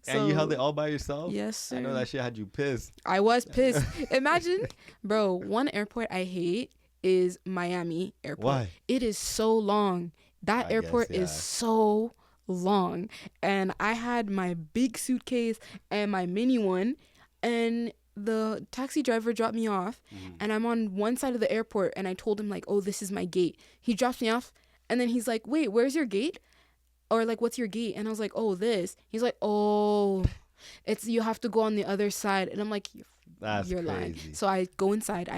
and you held it all by yourself? Yes, sir. I know that shit had you pissed. I was pissed. Imagine, bro, one airport I hate is Miami Airport. Why? It is so long. That airport is so long. And I had my big suitcase and my mini one, and the taxi driver dropped me off, and I'm on one side of the airport, and I told him, like, oh, this is my gate. He drops me off, and then he's like, wait, where's your gate? Or, like, what's your gate? And I was like, oh, this. He's like, oh, you have to go on the other side. And I'm like, you're lying. So I go inside.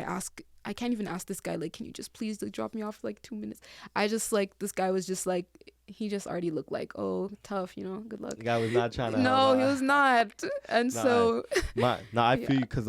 I can't even ask this guy, like, can you just please drop me off for, like, 2 minutes? I just, like, this guy was just like, he just already looked like, oh, tough, good luck. The guy was not trying to No, he was not. And I feel you, because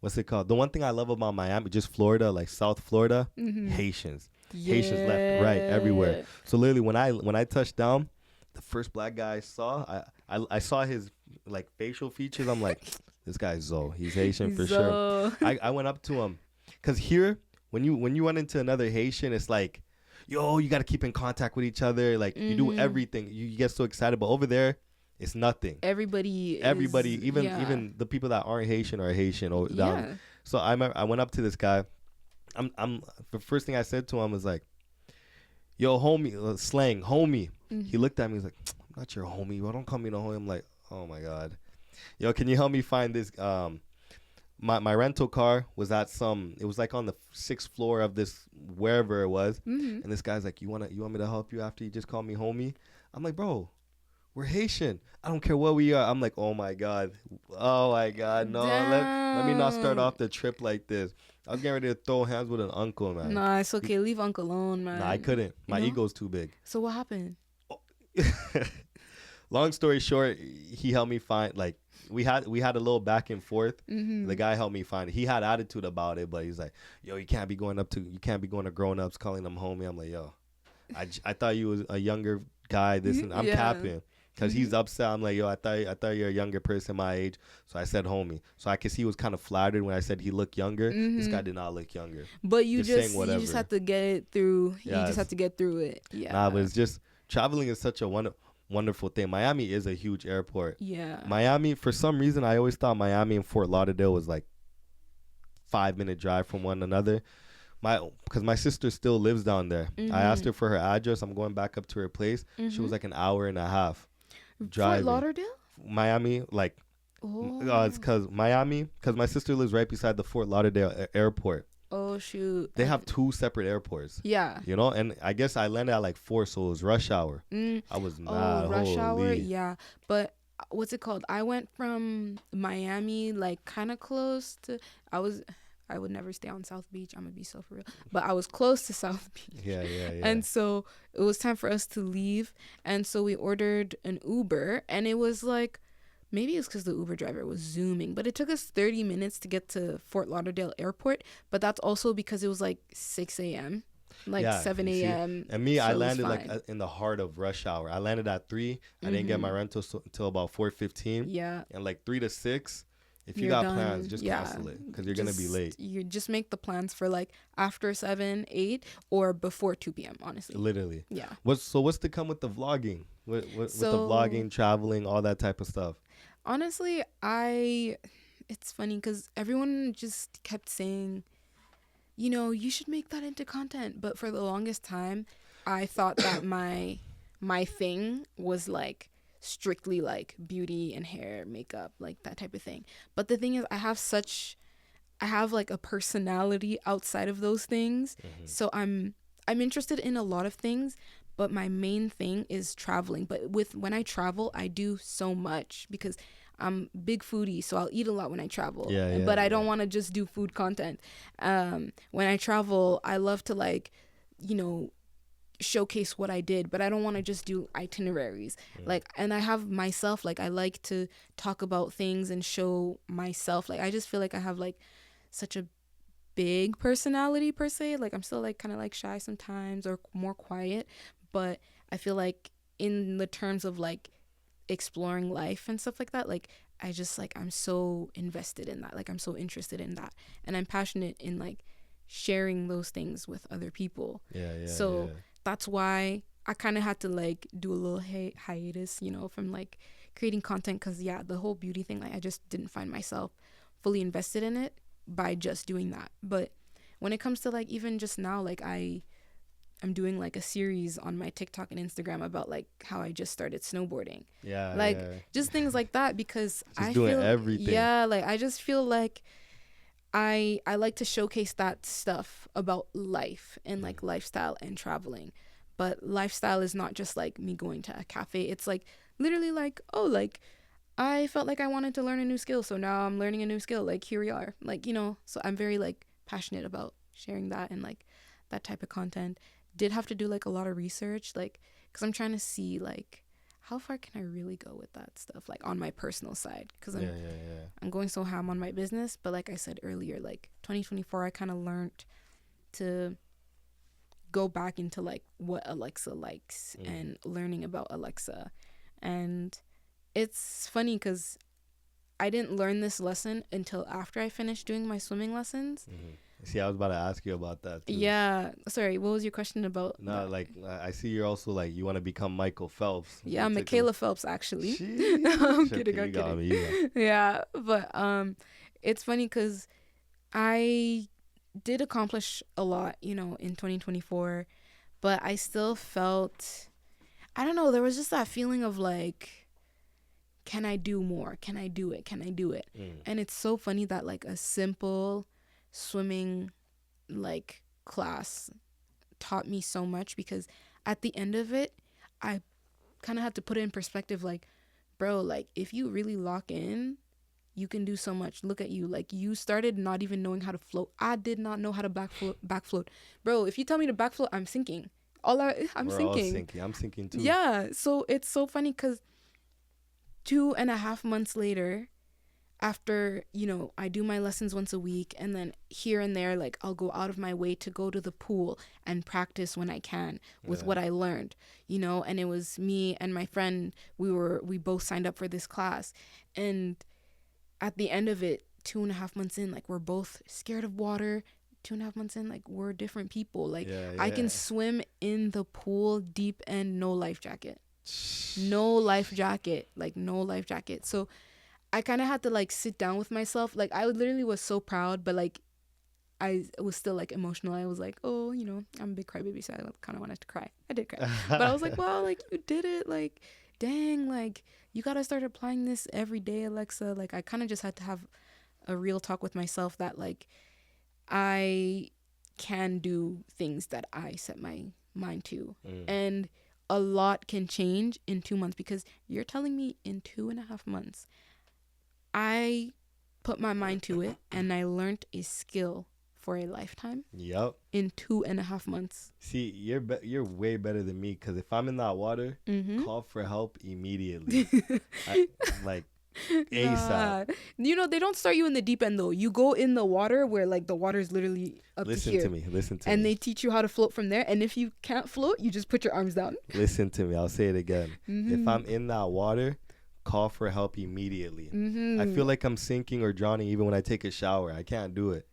what's it called? The one thing I love about Miami, just Florida, like South Florida, Haitians. Haitians left, right, everywhere. So literally when I touched down, the first black guy I saw, I saw his, like, facial features. I'm like, this guy's Zoe. He's Haitian for sure. I went up to him, because here, when you run into another Haitian, it's like, yo, you got to keep in contact with each other. Like, you do everything. You get so excited. But over there, it's nothing. Everybody, even the people that aren't Haitian are Haitian. Down. So I went up to this guy. The first thing I said to him was like, yo, homie, slang, homie. He looked at me. He's like, I'm not your homie. Bro. Don't call me no homie. I'm like, oh, my God. Yo, can you help me find this? My rental car was at it was like on the 6th floor of this, wherever it was. And this guy's like, you want me to help you after you just call me homie? I'm like, bro, we're Haitian. I don't care what we are. I'm like, oh my God. No, let me not start off the trip like this. I was getting ready to throw hands with an uncle, man. Nah, it's okay. Leave uncle alone, man. Nah, I couldn't. My ego's too big. So what happened? Long story short, he helped me find, like, we had a little back and forth. The guy helped me find it. He had attitude about it, but he's like, yo, you can't be going to grown-ups calling them homie. I'm like, yo, I thought you was a younger guy. And I'm capping, because he's upset. I'm like, yo, I thought you're a younger person my age. So I said homie. So I could see he was kind of flattered when I said he looked younger. This guy did not look younger. But you just have to get it through. You just have to get through it. Yeah. Nah, but it's just, traveling is such a wonderful thing. Miami is a huge airport. Yeah. Miami, for some reason, I always thought Miami and Fort Lauderdale was like 5-minute drive from one another. Because my sister still lives down there. I asked her for her address. I'm going back up to her place. She was like an hour and a half driving. Fort Lauderdale? Miami, like, it's because my sister lives right beside the Fort Lauderdale airport. Oh, shoot. They have 2 separate airports. Yeah. And I guess I landed at like 4, so it was rush hour. I was mad. Oh, rush hour? Yeah. But what's it called? I went from Miami, like, kind of close to... I would never stay on South Beach. I'm going to be so for real. But I was close to South Beach. Yeah. And so it was time for us to leave. And so we ordered an Uber. And it was like maybe it's because the Uber driver was zooming, but it took us 30 minutes to get to Fort Lauderdale Airport. But that's also because it was like 6 a.m., like 7 a.m. And me, so I landed like in the heart of rush hour. I landed at 3. I didn't get my rental until about 4:15. Yeah. And like 3 to 6, if you got plans, just cancel it because you're going to be late. You just make the plans for like after 7, 8 or before 2 p.m., honestly. Literally. Yeah. What's to come with the vlogging? With the vlogging, traveling, all that type of stuff? Honestly, it's funny because everyone just kept saying, you know, you should make that into content. But for the longest time, I thought that my thing was like strictly like beauty and hair, makeup, like that type of thing. But the thing is, I have like a personality outside of those things. So I'm interested in a lot of things, but my main thing is traveling. But when I travel, I do so much because I'm big foodie, so I'll eat a lot when I travel. But I don't want to just do food content. When I travel, I love to like, you know, showcase what I did, but I don't want to just do itineraries. Like, and I have myself, like, I like to talk about things and show myself. Like, I just feel like I have like such a big personality per se. Like, I'm still like kind of like shy sometimes or more quiet, but I feel like in the terms of like exploring life and stuff like that, like I just like I'm so invested in that. Like, I'm so interested in that, and I'm passionate in like sharing those things with other people. So that's why I kind of had to like do a little hiatus, you know, from like creating content, because the whole beauty thing, like I just didn't find myself fully invested in it by just doing that. But when it comes to like even just now, like I'm doing like a series on my TikTok and Instagram about like how I just started snowboarding. Just things like that, because I feel everything. Like I just feel like I like to showcase that stuff about life and like lifestyle and traveling. But lifestyle is not just like me going to a cafe. It's like literally like, oh, like I felt like I wanted to learn a new skill, so now I'm learning a new skill. Like, here we are. Like, you know, so I'm very like passionate about sharing that and like that type of content. Did have to do like a lot of research, like, because I'm trying to see like how far can I really go with that stuff, like on my personal side, because I'm going so ham on my business. But like I said earlier, like 2024, I kind of learned to go back into like what Alexa likes and learning about Alexa. And it's funny because I didn't learn this lesson until after I finished doing my swimming lessons. See, I was about to ask you about that too. Yeah. Sorry, what was your question about? No, like I see you're also like you want to become Michael Phelps. Yeah, Michaela Phelps actually. I'm kidding. Yeah, but it's funny because I did accomplish a lot, you know, in 2024, but I still felt, I don't know, there was just that feeling of like, can I do more? Can I do it? Can I do it? And it's so funny that like a simple swimming like class taught me so much, because at the end of it, I kind of had to put it in perspective, like, bro, like if you really lock in, you can do so much. Look at you, like you started not even knowing how to float. I did not know how to back float, bro. If you tell me to back float, I'm sinking. I'm sinking. I'm sinking too. Yeah, so it's so funny because 2.5 months later, after, you know, I do my lessons once a week, and then here and there, like I'll go out of my way to go to the pool and practice when I can with what I learned, you know. And it was me and my friend, we both signed up for this class, and at the end of it, 2.5 months in, like we're both scared of water. 2.5 months in, like we're different people. Like I can swim in the pool deep end, no life jacket. So I kind of had to like sit down with myself. Like I literally was so proud, but like I was still like emotional. I was like, oh, you know, I'm a big crybaby, so I kind of wanted to cry. I did cry, but I was like, wow, like you did it. Like, dang, like you got to start applying this every day, Alexa. Like I kind of just had to have a real talk with myself that like I can do things that I set my mind to. And a lot can change in 2 months, because you're telling me in 2.5 months, I put my mind to it and I learned a skill for a lifetime. Yep. In 2.5 months. See, you're way better than me, because if I'm in that water, call for help immediately. ASAP. You know, they don't start you in the deep end though. You go in the water where like the water is literally up to here. Listen to me. And they teach you how to float from there. And if you can't float, you just put your arms down. Listen to me. I'll say it again. If I'm in that water, call for help immediately. I feel like I'm sinking or drowning even when I take a shower. I can't do it.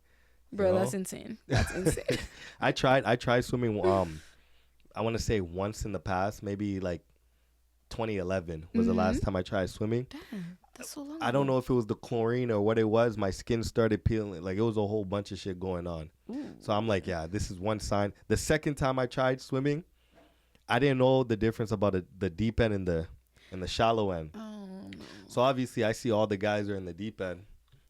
Bro, that's insane. That's insane. I tried swimming. I want to say once in the past, maybe like 2011 was the last time I tried swimming. Damn, that's so long. I don't know if it was the chlorine or what it was. My skin started peeling. Like, it was a whole bunch of shit going on. Ooh. So I'm like, yeah, this is one sign. The second time I tried swimming, I didn't know the difference about the deep end and the shallow end. Oh, no. So obviously I see all the guys are in the deep end.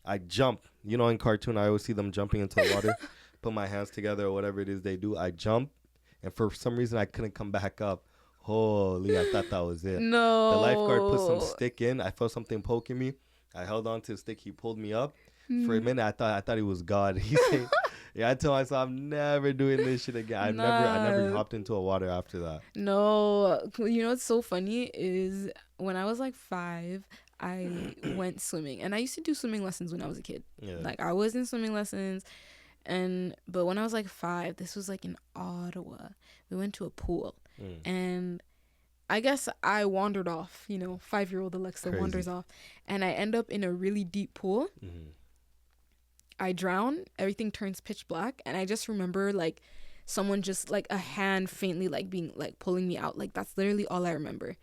I jump. You know, in cartoon, I always see them jumping into the water, put my hands together or whatever it is they do. I jump, and for some reason I couldn't come back up. Holy, I thought that was it. No. The lifeguard put some stick in. I felt something poking me. I held on to the stick. He pulled me up. For a minute, I thought he was God. He said, yeah, I told myself I'm never doing this shit again. I never hopped into a water after that. No. You know what's so funny is when I was like 5, I went swimming. And I used to do swimming lessons when I was a kid. Yeah. Like, I was in swimming lessons. But when I was like 5, this was like in Ottawa. We went to a pool. And I guess I wandered off, you know, 5-year-old Alexa wanders off, and I end up in a really deep pool. I drown, everything turns pitch black, and I just remember like someone just like a hand faintly like being like pulling me out. Like, that's literally all I remember.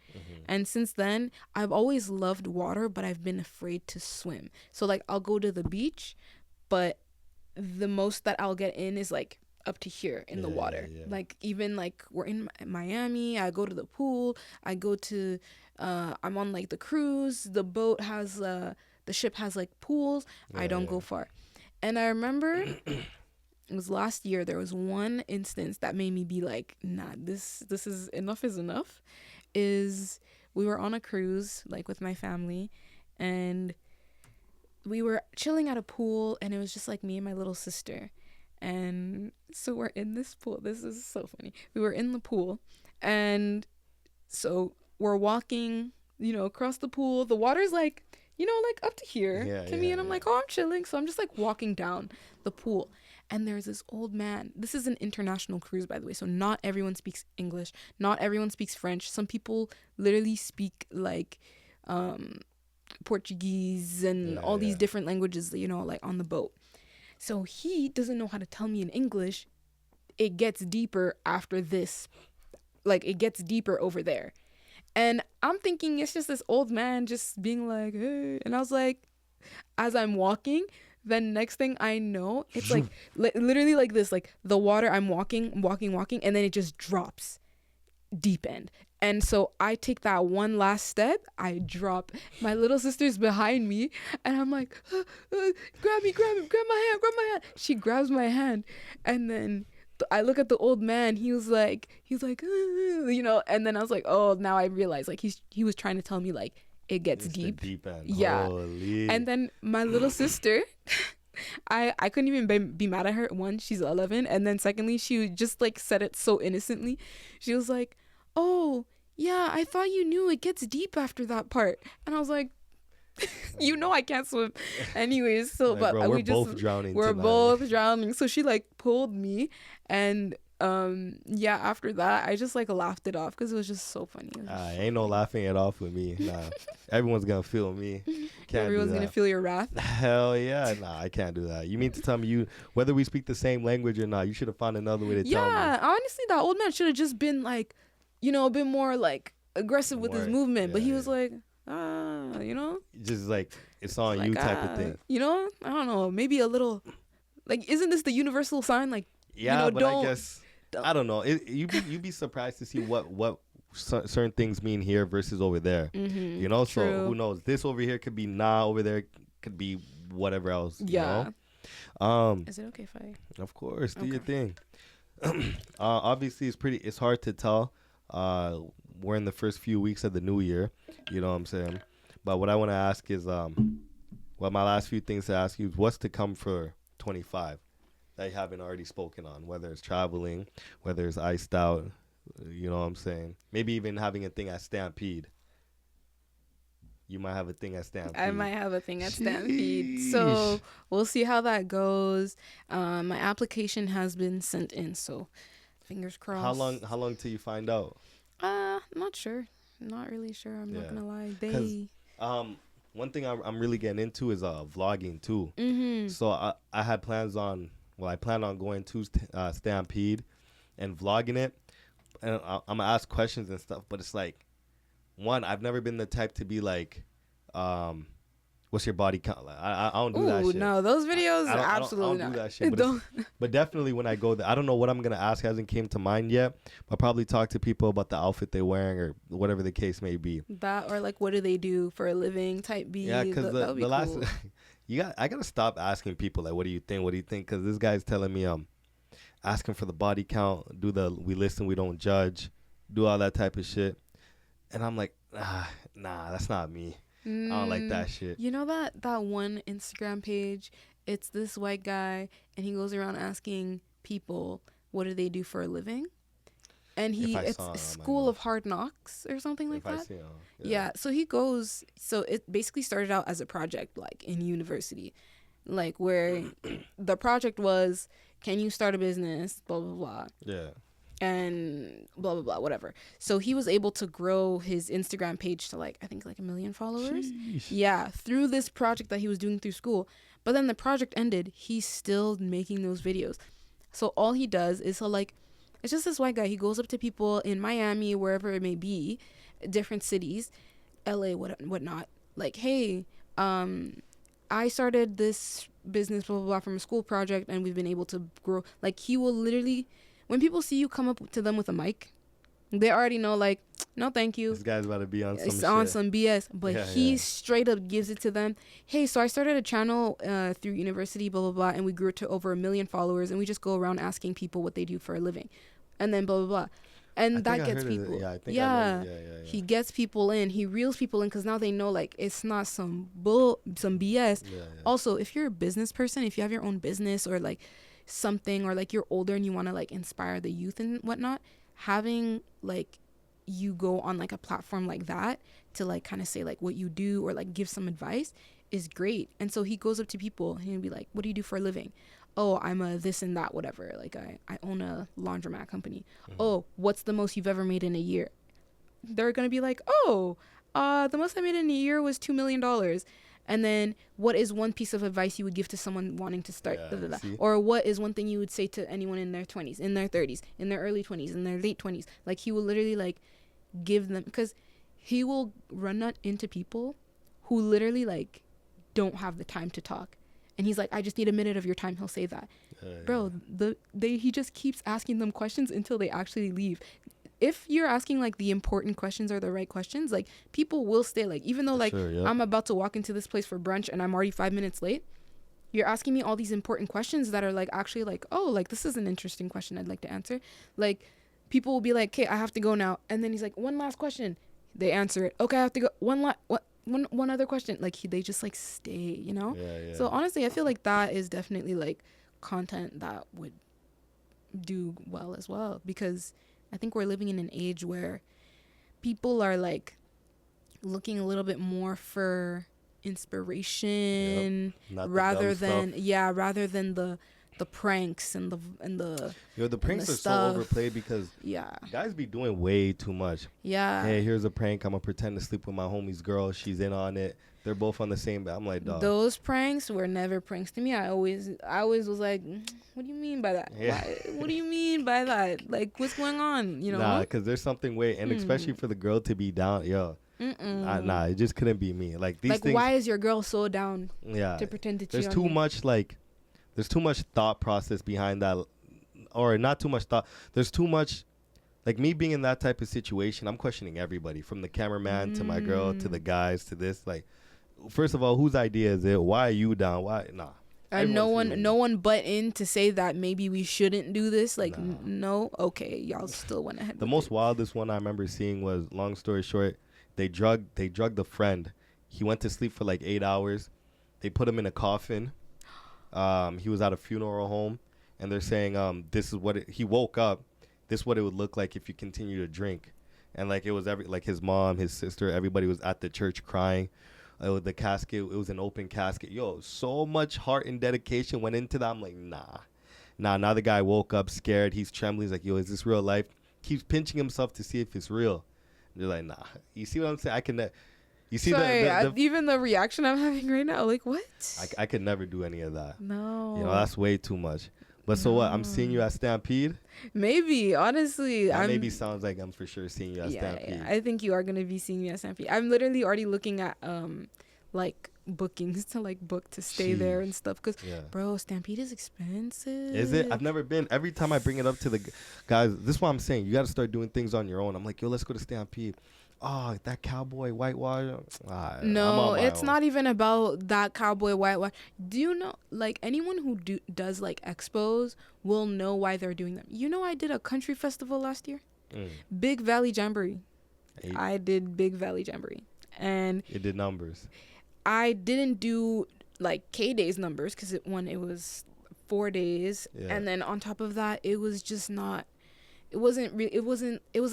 And since then I've always loved water, but I've been afraid to swim. So like, I'll go to the beach, but the most that I'll get in is like up to here in the water. Like, even like we're in Miami, I go to the pool, I go to I'm on like the cruise, the boat has the ship has like pools. I don't go far. And I remember it was last year, there was one instance that made me be like, nah, this is enough is enough. Is we were on a cruise like with my family, and we were chilling at a pool, and it was just like me and my little sister. And so we're in this pool. This is so funny. We were in the pool, and so we're walking, you know, across the pool. The water's like, you know, like up to here to me. And I'm like, oh, I'm chilling. So I'm just like walking down the pool. And there's this old man. This is an international cruise, by the way. So not everyone speaks English. Not everyone speaks French. Some people literally speak like Portuguese and all these different languages, you know, like on the boat. So he doesn't know how to tell me in English. It gets deeper after this. Like, it gets deeper over there. And I'm thinking it's just this old man just being like, hey. And I was like, as I'm walking, then next thing I know, it's like literally like this, like the water, I'm walking, and then it just drops deep end. And so I take that one last step, I drop. My little sister's behind me, and I'm like, grab my hand. She grabs my hand, and then I look at the old man. He's like, you know. And then I was like, oh, now I realize, like, he was trying to tell me like it gets deep. The deep end. Yeah. Holy. And then my little sister. I couldn't even be mad at her. One, she's 11, and then secondly, she just like said it so innocently. She was like, oh yeah, I thought you knew it gets deep after that part. And I was like, you know I can't swim anyways. So like, but bro, we're both drowning. So she like pulled me, and yeah, after that I just like laughed it off because it was just so funny. Ain't no laughing it off with me. Nah. Everyone's gonna feel me. Everyone's gonna feel your wrath. Hell yeah. Nah, I can't do that. You mean to tell me whether we speak the same language or not, you should have found another way to tell me. Yeah, honestly, that old man should have just been like, you know, a bit more like aggressive with his movement. But he was like, you know, just like it's on like, you type of thing. You know, I don't know, maybe a little like, isn't this the universal sign? Like, yeah, you know, but I guess I don't know. You'd be surprised to see what certain things mean here versus over there. You know, True. So who knows? This over here could be nah, over there could be whatever else. Yeah. You know? Is it okay if I? Of course, do your thing. Obviously, it's hard to tell. We're in the first few weeks of the new year. You know what I'm saying? But what I want to ask is, my last few things to ask you is what's to come for 25 that you haven't already spoken on, whether it's traveling, whether it's iced out, you know what I'm saying? Maybe even having a thing at Stampede. you might have a thing at Stampede. I might have a thing at Stampede. So we'll see how that goes. My application has been sent in, so fingers crossed. How long till you find out? Not sure. Not really sure. I'm not gonna lie. One thing I'm really getting into is vlogging too. Mm-hmm. So I had plans on. Well, I plan on going to Stampede and vlogging it, and I'm gonna ask questions and stuff. But it's like, one, I've never been the type to be like, what's your body count? Like, I don't do that shit. No, those videos absolutely I don't not. do that shit. But definitely when I go there, I don't know what I'm gonna ask. Hasn't came to mind yet. But probably talk to people about the outfit they're wearing or whatever the case may be. That or like, what do they do for a living? Type B. Yeah, because the cool. last, I gotta stop asking people like, what do you think? What do you think? Because this guy's telling me asking for the body count, we listen, we don't judge, do all that type of shit, and I'm like, nah, that's not me. I don't like that shit. You know that one Instagram page? It's this white guy, and he goes around asking people, what do they do for a living? And it's School of Hard Knocks or something like that. Yeah. So he goes. So it basically started out as a project, like in university, like where the project was, can you start a business? Blah blah blah. Yeah. And blah blah blah, whatever. So he was able to grow his Instagram page to I think 1 million followers. Sheesh. Yeah, through this project that he was doing through school. But then the project ended. He's still making those videos. So all he does is it's just this white guy. He goes up to people in Miami, wherever it may be, different cities, LA, whatnot. Like, hey, I started this business, blah blah blah, from a school project, and we've been able to grow. Like, he will literally. When people see you come up to them with a mic, they already know, like, no, thank you. This guy's about to be on some shit. On some BS. But he straight up gives it to them. Hey, so I started a channel through university, blah, blah, blah, and we grew to over 1 million followers, and we just go around asking people what they do for a living. And then blah, blah, blah. And that gets people. He gets people in. He reels people in because now they know, like, it's not some BS. Also, if you're a business person, if you have your own business or, like, something, or like you're older and you want to like inspire the youth and whatnot, having like you go on like a platform like that to like kind of say like what you do or like give some advice is great. And so he goes up to people and he'll be like, what do you do for a living? Oh, I'm a this and that, whatever. Like I own a laundromat company. Mm-hmm. Oh, what's the most you've ever made in a year? They're gonna be like, oh, the most I made in a year was $2 million. And then what is one piece of advice you would give to someone wanting to start? Or what is one thing you would say to anyone in their 20s, in their 30s, in their early 20s, in their late 20s? Like, he will literally, like, give them... Because he will run into people who literally, like, don't have the time to talk. And he's like, I just need a minute of your time. He'll say that. Bro, he just keeps asking them questions until they actually leave. If you're asking like the important questions or the right questions, like people will stay. Like, even though like I'm about to walk into this place for brunch and I'm already 5 minutes late, you're asking me all these important questions that are like actually like, oh, like this is an interesting question I'd like to answer. Like, people will be like, okay, I have to go now. And then he's like, one last question. They answer it. Okay, I have to go. One other question. Like they just like stay, you know? Yeah. So honestly, I feel like that is definitely like content that would do well as well, because I think we're living in an age where people are like looking a little bit more for inspiration rather than the pranks and the pranks are so overplayed because guys be doing way too much. Hey, here's a prank. I'm gonna pretend to sleep with my homie's girl. She's in on it. They're both on the same bed. I'm like, dog. Those pranks were never pranks to me. I always was like, what do you mean by that? What do you mean by that? Like, what's going on? You know? Nah, because there's something and especially for the girl to be down, nah, it just couldn't be me. Like, these things. Why is your girl so down? To pretend to cheat on you? There's too much thought process behind that, or not too much thought. There's too much. Like, me being in that type of situation, I'm questioning everybody, from the cameraman to my girl to the guys to this. Like, first of all, whose idea is it? Why are you down? Why? Nah. And no one butt in to say that maybe we shouldn't do this. Like, no, okay, y'all still went ahead. The most wildest one I remember seeing was, long story short, they drugged the friend. He went to sleep for like 8 hours. They put him in a coffin. He was at a funeral home, and they're saying, this is what he woke up. This is what it would look like if you continue to drink. And like it was like his mom, his sister, everybody was at the church crying. The casket, it was an open casket. Yo, so much heart and dedication went into that. I'm like, nah. Now the guy woke up scared. He's trembling. He's like, yo, is this real life? Keeps pinching himself to see if it's real. And they're like, nah. You see what I'm saying? I can. You see, even the reaction I'm having right now, like, what? I could never do any of that. No. You know, that's way too much. But so what? I'm seeing you at Stampede? Maybe, honestly. That maybe sounds like I'm for sure seeing you at Stampede. Yeah, I think you are going to be seeing me at Stampede. I'm literally already looking at, like, bookings to, like, book to stay there and stuff. Because, bro, Stampede is expensive. Is it? I've never been. Every time I bring it up to the guys, this is what I'm saying. You got to start doing things on your own. I'm like, yo, let's go to Stampede. Oh, that cowboy whitewash. No, it's not even about that cowboy whitewash. Do you know, like, anyone who does, like, expos will know why they're doing them. You know, I did a country festival last year. Big Valley Jamboree. I did Big Valley Jamboree. And it did numbers. I didn't do, like, Kdays numbers because it was 4 days. Yeah. And then on top of that, it was just not. It was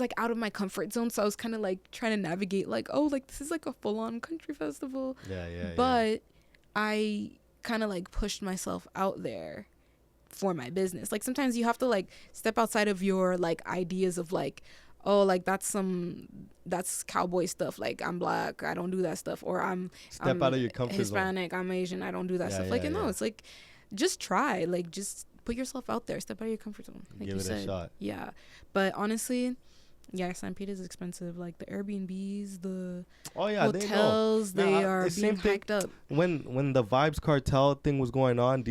like out of my comfort zone. So I was kind of like trying to navigate like, oh, like this is like a full on country festival. But I kind of like pushed myself out there for my business. Like sometimes you have to like step outside of your like ideas of like, oh, like that's cowboy stuff. Like I'm black, I don't do that stuff. Or I'm out of your comfort Hispanic, zone. I'm Asian, I don't do that stuff. Like, no, it's like, just try, like just put yourself out there, step out of your comfort zone, like give you it said. A shot. Yeah, but honestly, Stampede is expensive. Like the Airbnbs, the hotels, they are being hiked up. When the Vibes Cartel thing was going on,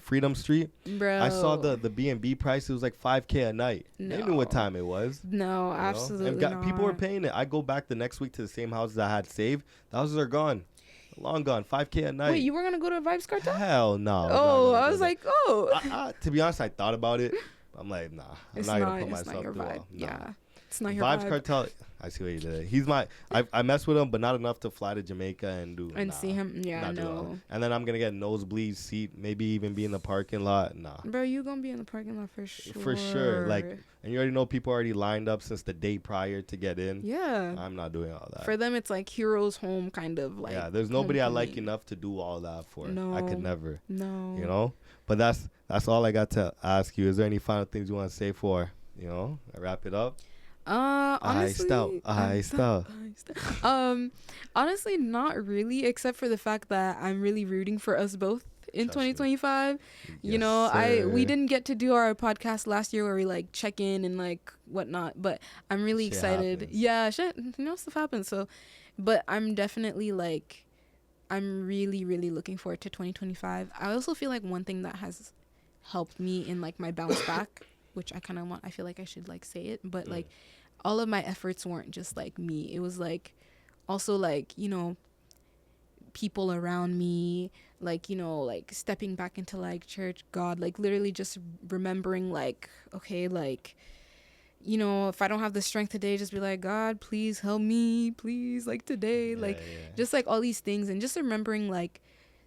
Freedom Street, bro, I saw the B&B price. It was like $5,000 a night. No. They knew what time it was. No, absolutely not. People were paying it. I go back the next week to the same houses I had saved. The houses are gone. Long gone. $5,000 a night. Wait, you were gonna go to Vibes Cartel? Hell no. Oh, I was like, to be honest, I thought about it. I'm like, nah. I'm not gonna put myself through all. Yeah. It's not your Vibes vibe. Cartel. I see what you did. He's I mess with him, but not enough to fly to Jamaica and see him. Yeah, no. And then I'm gonna get nosebleed seat, maybe even be in the parking lot. Nah. Bro, you gonna be in the parking lot for sure. For sure. Like, and you already know people already lined up since the day prior to get in. Yeah. I'm not doing all that. For them, it's like heroes home kind of like. Yeah, there's nobody I like enough to do all that for. No. I could never. No. You know? But that's all I got to ask you. Is there any final things you want to say for, I wrap it up? Honestly, Iced out. Honestly, not really, except for the fact that I'm really rooting for us both in 2025. Yes, we didn't get to do our podcast last year where we like check in and like whatnot, but I'm really excited. Happens. Yeah, stuff happens. So, but I'm definitely like, I'm really, really looking forward to 2025. I also feel like one thing that has helped me in like my bounce back, which I feel like I should like say it, but like all of my efforts weren't just like me. It was like also like, people around me, like, like stepping back into like church, God, like literally just remembering like, okay, like, if I don't have the strength today, just be like, God, please help me, please, like today, just like all these things, and just remembering like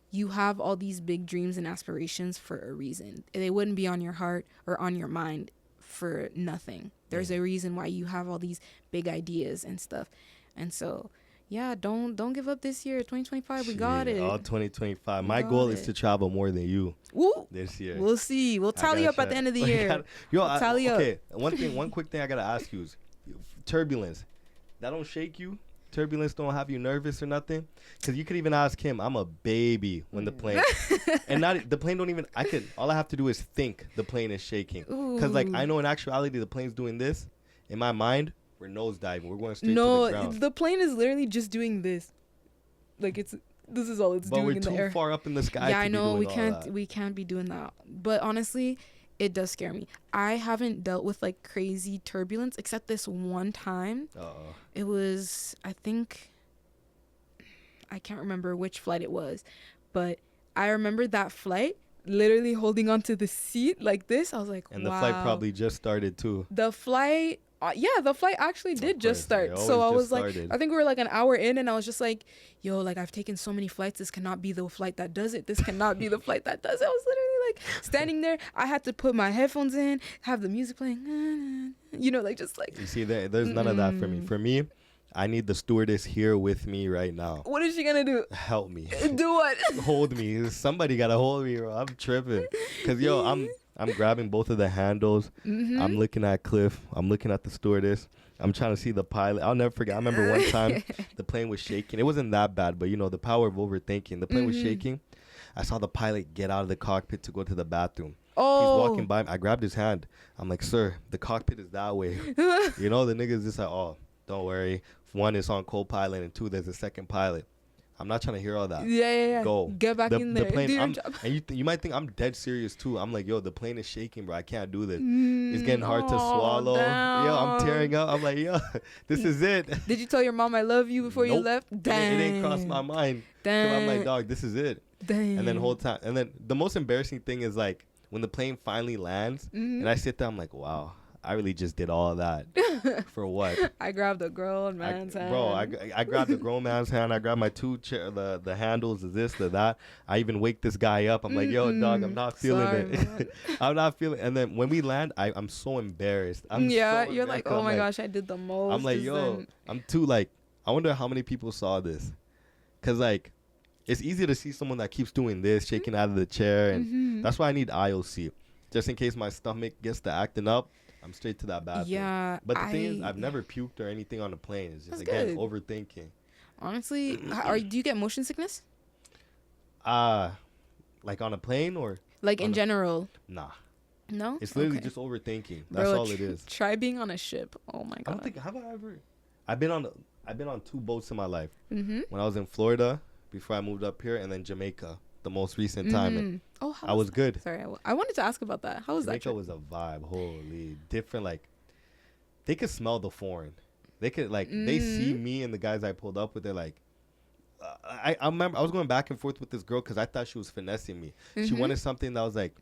you have all these big dreams and aspirations for a reason. They wouldn't be on your heart or on your mind for nothing. There's a reason why you have all these big ideas and stuff. And so, yeah, don't give up this year. 2025, we got it. All 2025. My goal is to travel more than you. Woo. This year. We'll see. We'll tally up at the end of the year. Tally up. Okay, one quick thing I got to ask you is turbulence. That don't shake you? Turbulence don't have you nervous or nothing? Because you could even ask him. I'm a baby when the plane and not the plane don't even. All I have to do is think the plane is shaking. Because like I know in actuality the plane's doing this. In my mind, we're nose diving. We're going straight to the ground. No, the plane is literally just doing this. Like this is all it's doing in the air. But we're too far up in the sky. Yeah, I know we can't be doing that. But honestly, it does scare me. I haven't dealt with like crazy turbulence except this one time. It was, I think, I can't remember which flight it was, but I remember that flight literally holding onto the seat like this. I was like, and wow. The flight probably just started too. The flight Yeah, the flight actually did just start. So I was like, I think we were like an hour in, and I was just like, yo, like I've taken so many flights. This cannot be the flight that does it. This cannot be the flight that does it. I was literally like standing there. I had to put my headphones in, have the music playing, you know, like just like. You see, there's none of that for me. For me, I need the stewardess here with me right now. What is she gonna do? Help me. Do what? Hold me. Somebody gotta hold me, bro. I'm tripping. Cause yo, I'm grabbing both of the handles. I'm looking at Cliff. I'm looking at the stewardess. I'm trying to see the pilot. I'll never forget. I remember one time the plane was shaking. It wasn't that bad, but you know, the power of overthinking. The plane was shaking. I saw the pilot get out of the cockpit to go to the bathroom. Oh. He's walking by. I grabbed his hand. I'm like, sir, the cockpit is that way. You know, the niggas just like, oh, don't worry. One, it's on co-pilot, and two, there's a second pilot. I'm not trying to hear all that. Yeah. Go. Get back in there. The plane, do your job. And you might think I'm dead serious, too. I'm like, yo, the plane is shaking, bro. I can't do this. It's getting hard to swallow. Damn. Yo, I'm tearing up. I'm like, yo, this is it. Did you tell your mom I love you before you left? Dang. It ain't crossed my mind. Dang. I'm like, dog, this is it. Dang. And then whole time. And then the most embarrassing thing is, like, when the plane finally lands, and I sit there, I'm like, wow. I really just did all of that. For what? I grabbed a grown man's hand. Bro, I grabbed the grown man's hand. I grabbed my the handles, this, that. I even wake this guy up. I'm like, yo, dog, I'm not feeling it. I'm not feeling it. And then when we land, I'm so embarrassed. You're like, oh my gosh, I did the most. I'm like, yo, I'm too, like, I wonder how many people saw this. Because, like, it's easy to see someone that keeps doing this, shaking out of the chair. And that's why I need IOC. Just in case my stomach gets to acting up. I'm straight to that bathroom. Yeah. But the thing is, I've never puked or anything on a plane. It's just, again, overthinking. Honestly, do you get motion sickness? Like on a plane or? Like in general? Nah. No? It's literally just overthinking. That's all it is. Try being on a ship. Oh my God. I don't think, have I ever? I've been on 2 boats in my life. When I was in Florida, before I moved up here, and then Jamaica. The most recent time. And I was good. Sorry, I wanted to ask about that. How was that? Jamaica was a vibe. Holy, different. Like, they could smell the foreign. They could they see me and the guys I pulled up with. They're like, I remember I was going back and forth with this girl because I thought she was finessing me. She wanted something that was like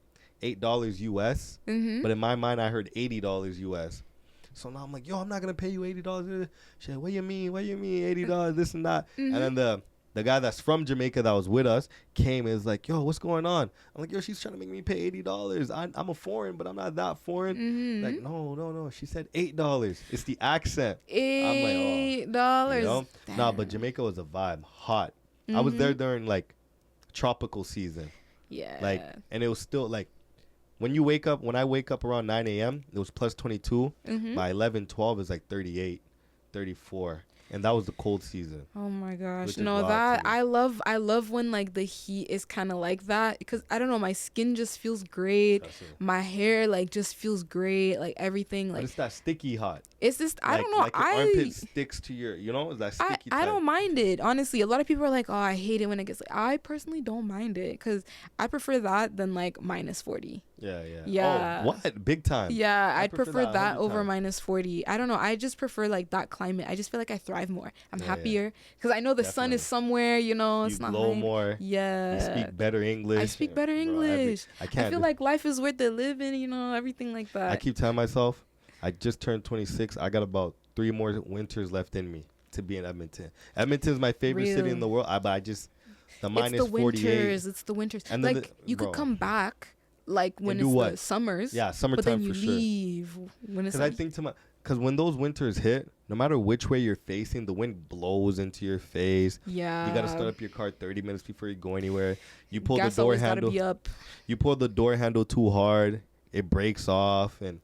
$8 US, but in my mind I heard $80 US. So now I'm like, yo, I'm not gonna pay you $80. She's like, what you mean? $80? This and that. And then the guy that's from Jamaica that was with us came and was like, yo, what's going on? I'm like, yo, she's trying to make me pay $80. I'm a foreign, but I'm not that foreign. Like, no. She said $8. It's the accent. $8. I'm like, oh. You know? Nah, but Jamaica was a vibe. Hot. I was there during, like, tropical season. Yeah. Like, and it was still, like, when I wake up around 9 a.m., it was plus 22. By 11, 12, it's like 38, 34. And that was the cold season. Oh my gosh. No, that I love when like the heat is kind of like that because I don't know, my skin just feels great. My hair like just feels great, like everything like. But it's that sticky hot. It's just I don't know. Like your armpit sticks to your, you know, that sticky. I don't mind it honestly. A lot of people are like, oh, I hate it when it gets. Like, I personally don't mind it because I prefer that than like minus 40. Yeah. Oh, what? Big time. Yeah, I'd prefer that over minus 40. I don't know. I just prefer like that climate. I just feel like I thrive more. I'm happier because I know the sun is somewhere. You know, it's not glow more. Yeah. You speak better English. I speak better English. I can't. I feel like life is worth it living. You know, everything like that. I keep telling myself, I just turned 26. I got about 3 more winters left in me to be in Edmonton. Edmonton is my favorite city in the world. But I just the minus 48. It's the winters. And like you could come back. Like when it's the summers, summertime but then you for sure. leave when it's. Because I think because when those winters hit, no matter which way you're facing, the wind blows into your face. Yeah, you gotta start up your car 30 minutes before you go anywhere. You pull Gas the door handle. Gotta be up. You pull the door handle too hard, it breaks off, and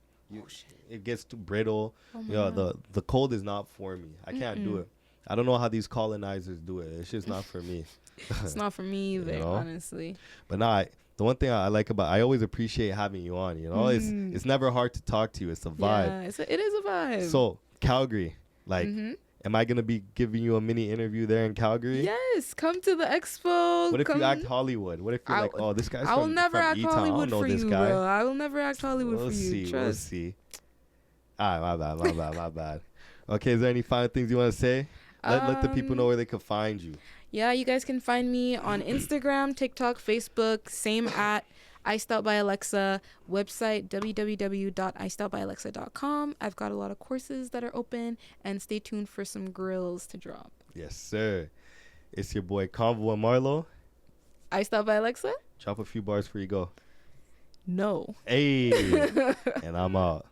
it gets too brittle. The cold is not for me. I can't do it. I don't know how these colonizers do it. It's just not for me. It's not for me either, you know? Honestly. But nah. The one thing I like I always appreciate having you on, you know, it's never hard to talk to you. It's a vibe. Yeah, it is a vibe. So Calgary, like, am I going to be giving you a mini interview there in Calgary? Yes. Come to the expo. What if you act Hollywood? What if you're like, oh, this guy's from I will never act E-Town. Hollywood for you, bro. I will never act Hollywood for you. We'll see. All right, my bad. Okay, is there any final things you want to say? Let the people know where they can find you. Yeah, you guys can find me on Instagram, TikTok, Facebook, same at Iced Out by Alexa website, www.IcedoutbyAlexa.com. I've got a lot of courses that are open, and stay tuned for some grills to drop. Yes, sir. It's your boy Convo and Marlo. Iced Out by Alexa. Drop a few bars before you go. No. Hey. And I'm out.